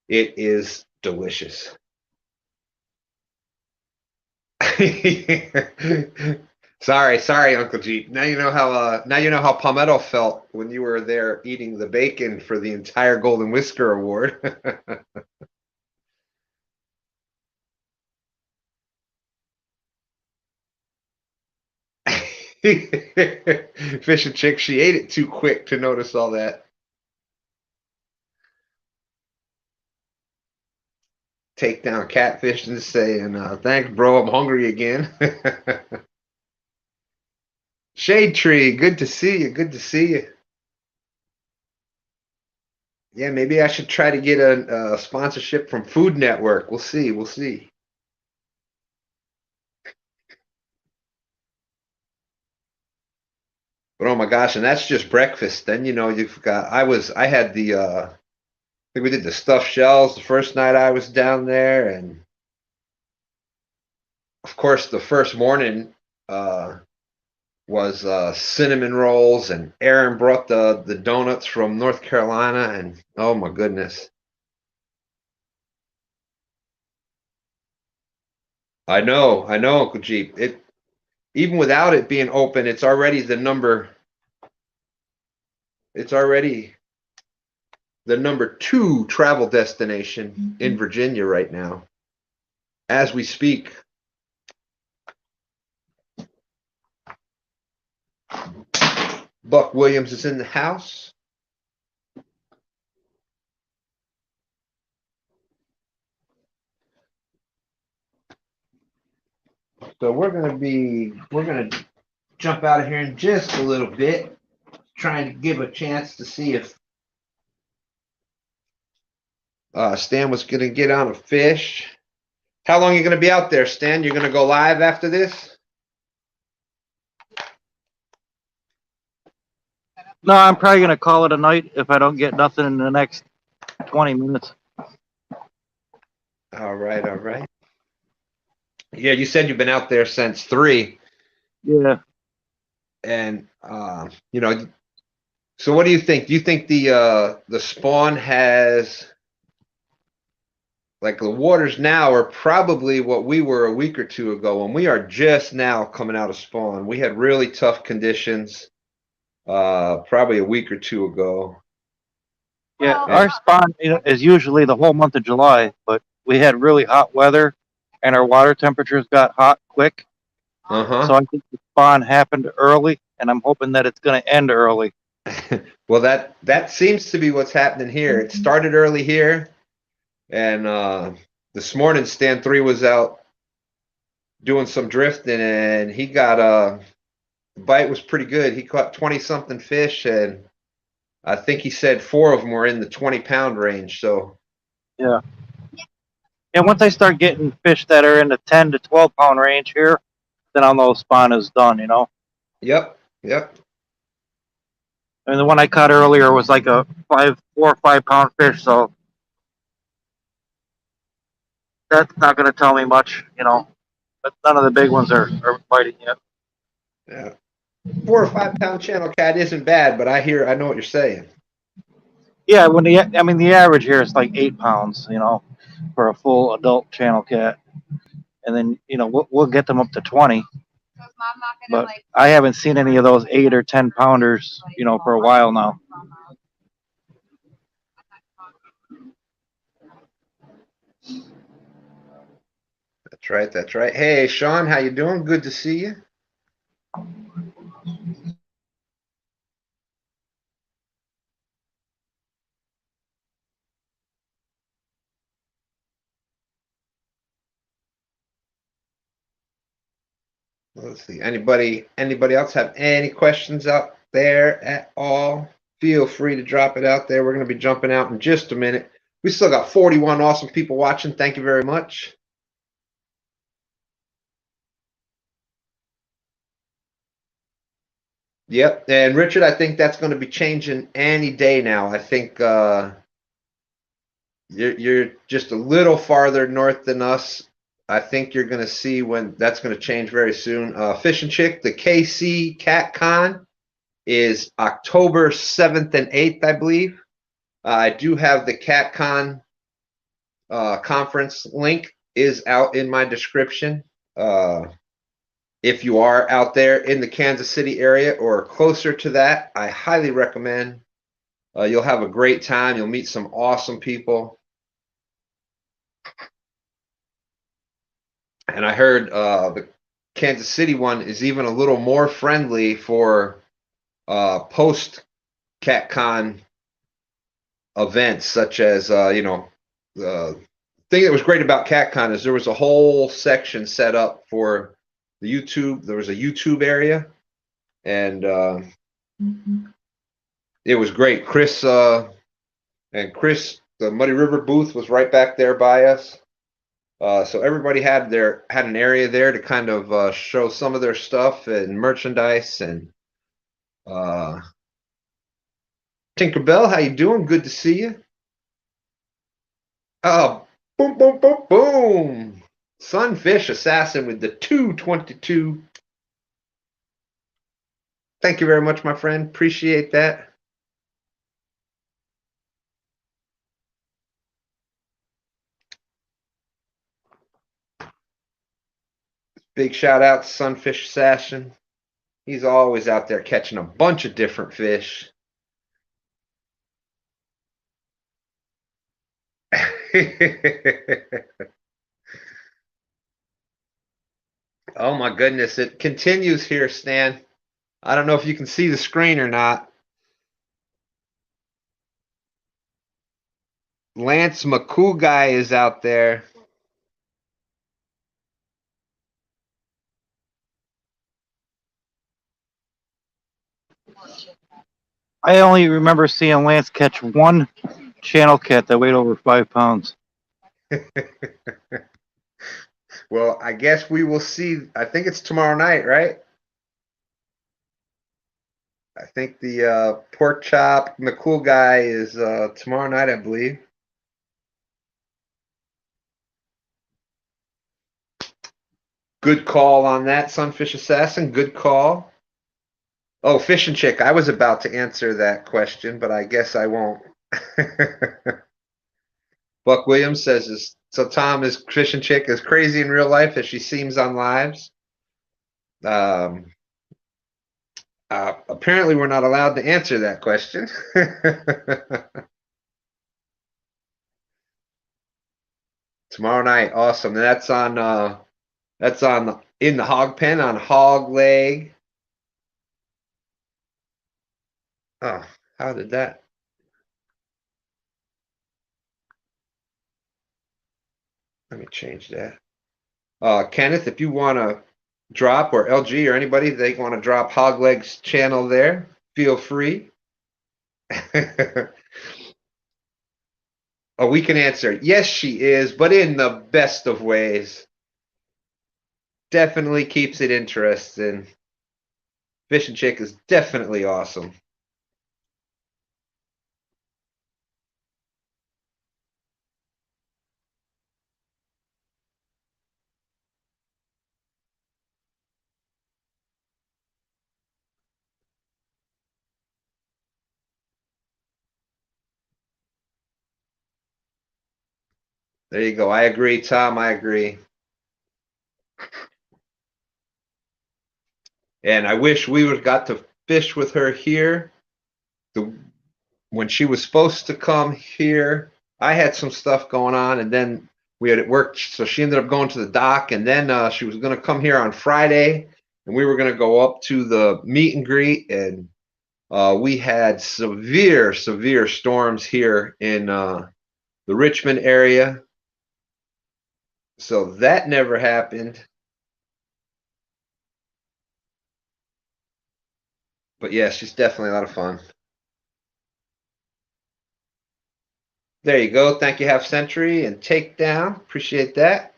it is delicious. Sorry, Uncle Jeep. Now you know how Palmetto felt when you were there eating the bacon for the entire Golden Whisker Award. Fish and Chick, she ate it too quick to notice all that. Take down Catfish and saying, thanks, bro, I'm hungry again. Shade Tree, good to see you. Good to see you. Yeah, maybe I should try to get a sponsorship from Food Network. We'll see. We'll see. But oh my gosh, and that's just breakfast. Then you've got. I had the. I think we did the stuffed shells the first night I was down there, and of course the first morning was cinnamon rolls, and Aaron brought the donuts from North Carolina, and oh my goodness. I know, Uncle Jeep. Even without it being open, it's already the number 2 travel destination in Virginia right now, as we speak. Buck Williams is in the house. So we're gonna jump out of here in just a little bit, trying to give a chance to see if Stan was gonna get on a fish. How long are you gonna be out there, Stan? You're gonna go live after this? No, I'm probably gonna call it a night if I don't get nothing in the next 20 minutes. All right. Yeah, you said you've been out there since 3. Yeah. And so what do you think? Do you think the spawn has, like, the waters now are probably what we were a week or 2 ago, when we are just now coming out of spawn? We had really tough conditions probably a week or 2 ago. Yeah, our spawn is usually the whole month of July, but we had really hot weather and our water temperatures got hot quick. Uh-huh. So I think the spawn happened early, and I'm hoping that it's going to end early. Well, that seems to be what's happening here. It started early here, and this morning Stan 3 was out doing some drifting, and he got the bite was pretty good. He caught 20 something fish, and I think he said 4 of them were in the 20-pound range. So Yeah. And once I start getting fish that are in the 10 to 12 pound range here, then I'll know spawn is done, you know? yep. And the one I caught earlier was like a 4 or 5 pound fish, so that's not going to tell me much, you know? But none of the big ones are biting yet. Yeah. 4 or 5 pound channel cat isn't bad, but I know what you're saying. Yeah, the average here is like 8 pounds, you know, for a full adult channel cat. And then, you know, we'll get them up to 20. But I haven't seen any of those 8 or 10 pounders, you know, for a while now. That's right. Hey, Sean, how you doing? Good to see you. Let's see. Anybody else have any questions out there at all? Feel free to drop it out there. We're going to be jumping out in just a minute. We still got 41 awesome people watching. Thank you very much. Yep. And Richard, I think that's going to be changing any day now. I think you're just a little farther north than us. I think you're going to see when that's going to change very soon. Fish and Chick, the KC Cat Con is October 7th and 8th, I believe. I do have the Cat Con conference link is out in my description. If you are out there in the Kansas City area or closer to that, I highly recommend. You'll have a great time. You'll meet some awesome people. And I heard the Kansas City one is even a little more friendly for post CatCon events, such as the thing that was great about CatCon is there was a whole section set up for the YouTube. There was a YouTube area, and it was great. Chris, the Muddy River booth was right back there by us. So everybody had an area there to kind of show some of their stuff and merchandise. And Tinkerbell, how you doing? Good to see you. Oh, boom, boom, boom, boom! Sunfish Assassin with the 222. Thank you very much, my friend. Appreciate that. Big shout out to Sunfish Assassin. He's always out there catching a bunch of different fish. Oh my goodness, it continues here, Stan. I don't know if you can see the screen or not. Lance McCool is out there. I only remember seeing Lance catch one channel cat that weighed over 5 pounds. Well, I guess we will see. I think it's tomorrow night, right? I think the pork chop McCool is tomorrow night, I believe. Good call on that, Sunfish Assassin. Good call. Oh, Fish and Chick. I was about to answer that question, but I guess I won't. Buck Williams says, so Tom, is Fish and Chick as crazy in real life as she seems on lives? Apparently, we're not allowed to answer that question. Tomorrow night, awesome. And that's on in the hog pen on hog leg. Oh, how did that? Let me change that. Kenneth, if you want to drop, or LG or anybody, they want to drop hog legs channel there, feel free. Oh, we can answer. Yes, she is, but in the best of ways. Definitely keeps it interesting. Fishing Chick is definitely awesome. There you go. I agree, Tom. I agree. And I wish we would have got to fish with her here. When she was supposed to come here, I had some stuff going on, and then we had it worked. So she ended up going to the dock, and then she was going to come here on Friday, and we were going to go up to the meet and greet, and we had severe storms here in the Richmond area. So that never happened. But yeah, she's definitely a lot of fun. There you go. Thank you, Half Century and Takedown. Appreciate that.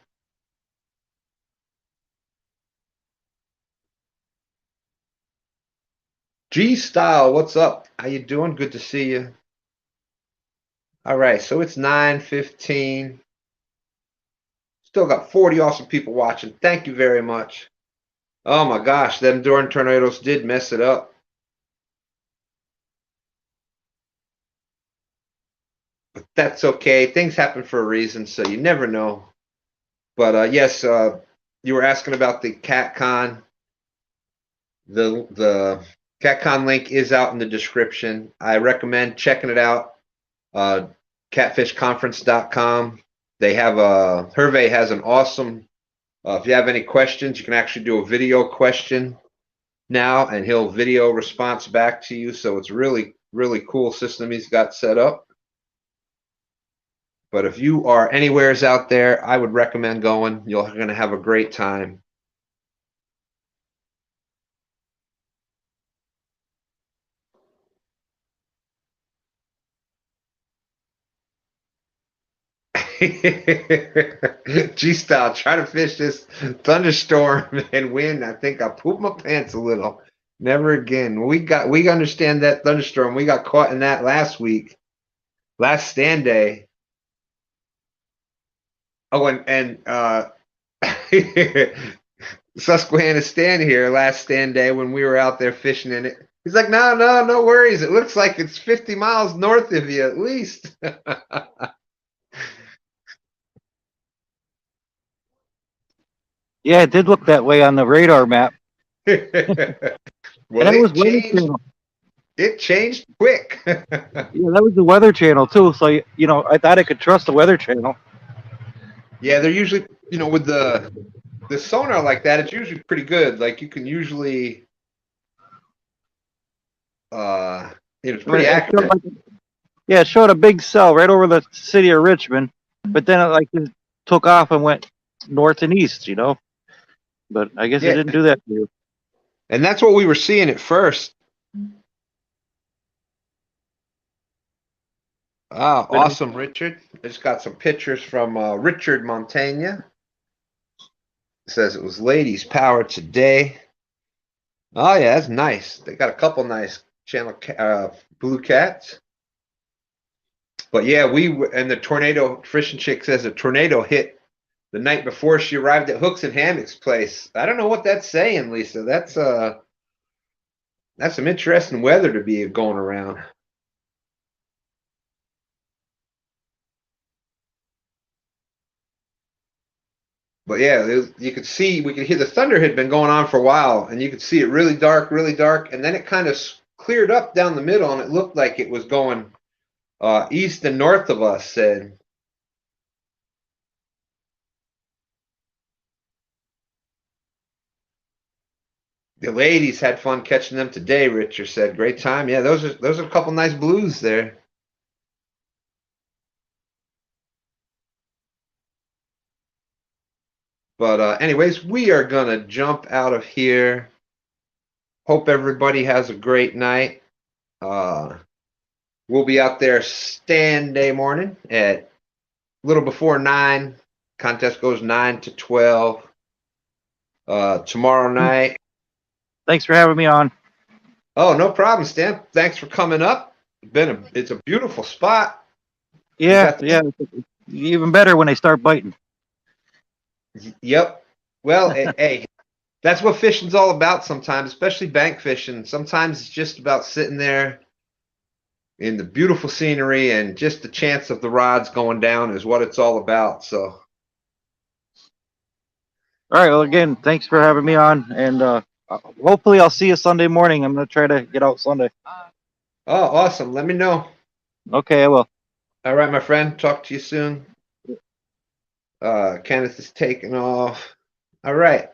G Style, what's up? How you doing? Good to see you. All right, so it's 9:15. Still got 40 awesome people watching. Thank you very much. Oh my gosh, them darn tornadoes did mess it up. But that's okay. Things happen for a reason, so you never know. But yes, you were asking about the CatCon. The CatCon link is out in the description. I recommend checking it out. Catfishconference.com. They have Hervé has an awesome. If you have any questions, you can actually do a video question now, and he'll video response back to you. So it's really cool system he's got set up. But if you are anywheres out there, I would recommend going. You're going to have a great time. G-Style, try to fish this thunderstorm and win. I think I pooped my pants a little. Never again. We understand that thunderstorm. We got caught in that last week, last stand day. Oh, and Susquehanna stand here last stand day when we were out there fishing in it. He's like, no worries. It looks like it's 50 miles north of you at least. Yeah, it did look that way on the radar map. Well, And it was Weather Channel. It changed quick. Yeah, that was the Weather Channel too. So I thought I could trust the Weather Channel. Yeah, they're usually, with the sonar like that, it's usually pretty good. Like you can usually, it's pretty accurate. Yeah, it showed a big cell right over the city of Richmond, but then it just took off and went north and east. But I guess it didn't do that for you. And that's what we were seeing at first. Ah, awesome, Richard. I just got some pictures from Richard Montaigne. It says it was ladies' power today. Oh yeah, that's nice. They got a couple nice channel blue cats. But yeah, and the tornado. Fishing Chick says a tornado hit the night before she arrived at Hooks and Hammocks place. I don't know what that's saying, Lisa. That's some interesting weather to be going around. But yeah, you could see, we could hear the thunder had been going on for a while, and you could see it really dark, and then it kind of cleared up down the middle, and it looked like it was going east and north of us. And The ladies had fun catching them today, Richard said. Great time. Yeah, those are a couple nice blues there. But anyways, we are gonna jump out of here. Hope everybody has a great night. We'll be out there stand day morning at a little before 9. Contest goes 9 to 12. Tomorrow night. Thanks for having me on. Oh, no problem, Stan. Thanks for coming up. It's a beautiful spot. Yeah, yeah. Even better when they start biting. Yep. Well, hey, that's what fishing's all about sometimes, especially bank fishing. Sometimes it's just about sitting there in the beautiful scenery and just the chance of the rods going down is what it's all about. So, all right. Well, again, thanks for having me on, and hopefully I'll see you Sunday morning. I'm gonna try to get out Sunday. oh, awesome. Let me know. Okay, I will. All right, my friend. Talk to you soon. Kenneth is taking off. All right.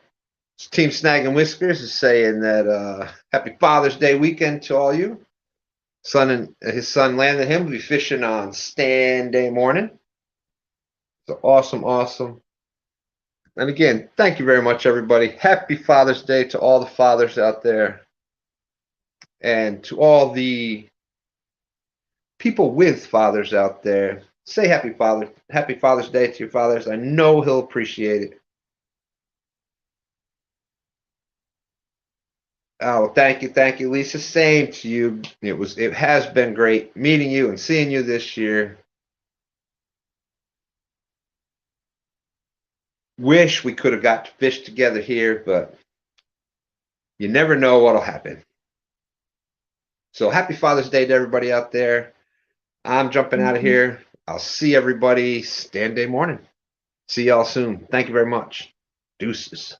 Team Snag and Whiskers is saying that happy Father's Day weekend to all you. His son Landon him will be fishing on stand day morning. So awesome, awesome. And again, thank you very much, everybody. Happy Father's Day to all the fathers out there. And to all the people with fathers out there, say happy Father's Day to your fathers. I know he'll appreciate it. Oh, thank you, Lisa. Same to you. It has been great meeting you and seeing you this year. Wish we could have got to fish together here, but you never know what'll happen. So happy Father's Day to everybody out there. I'm jumping out of here. I'll see everybody stand day morning. See y'all soon. Thank you very much. Deuces.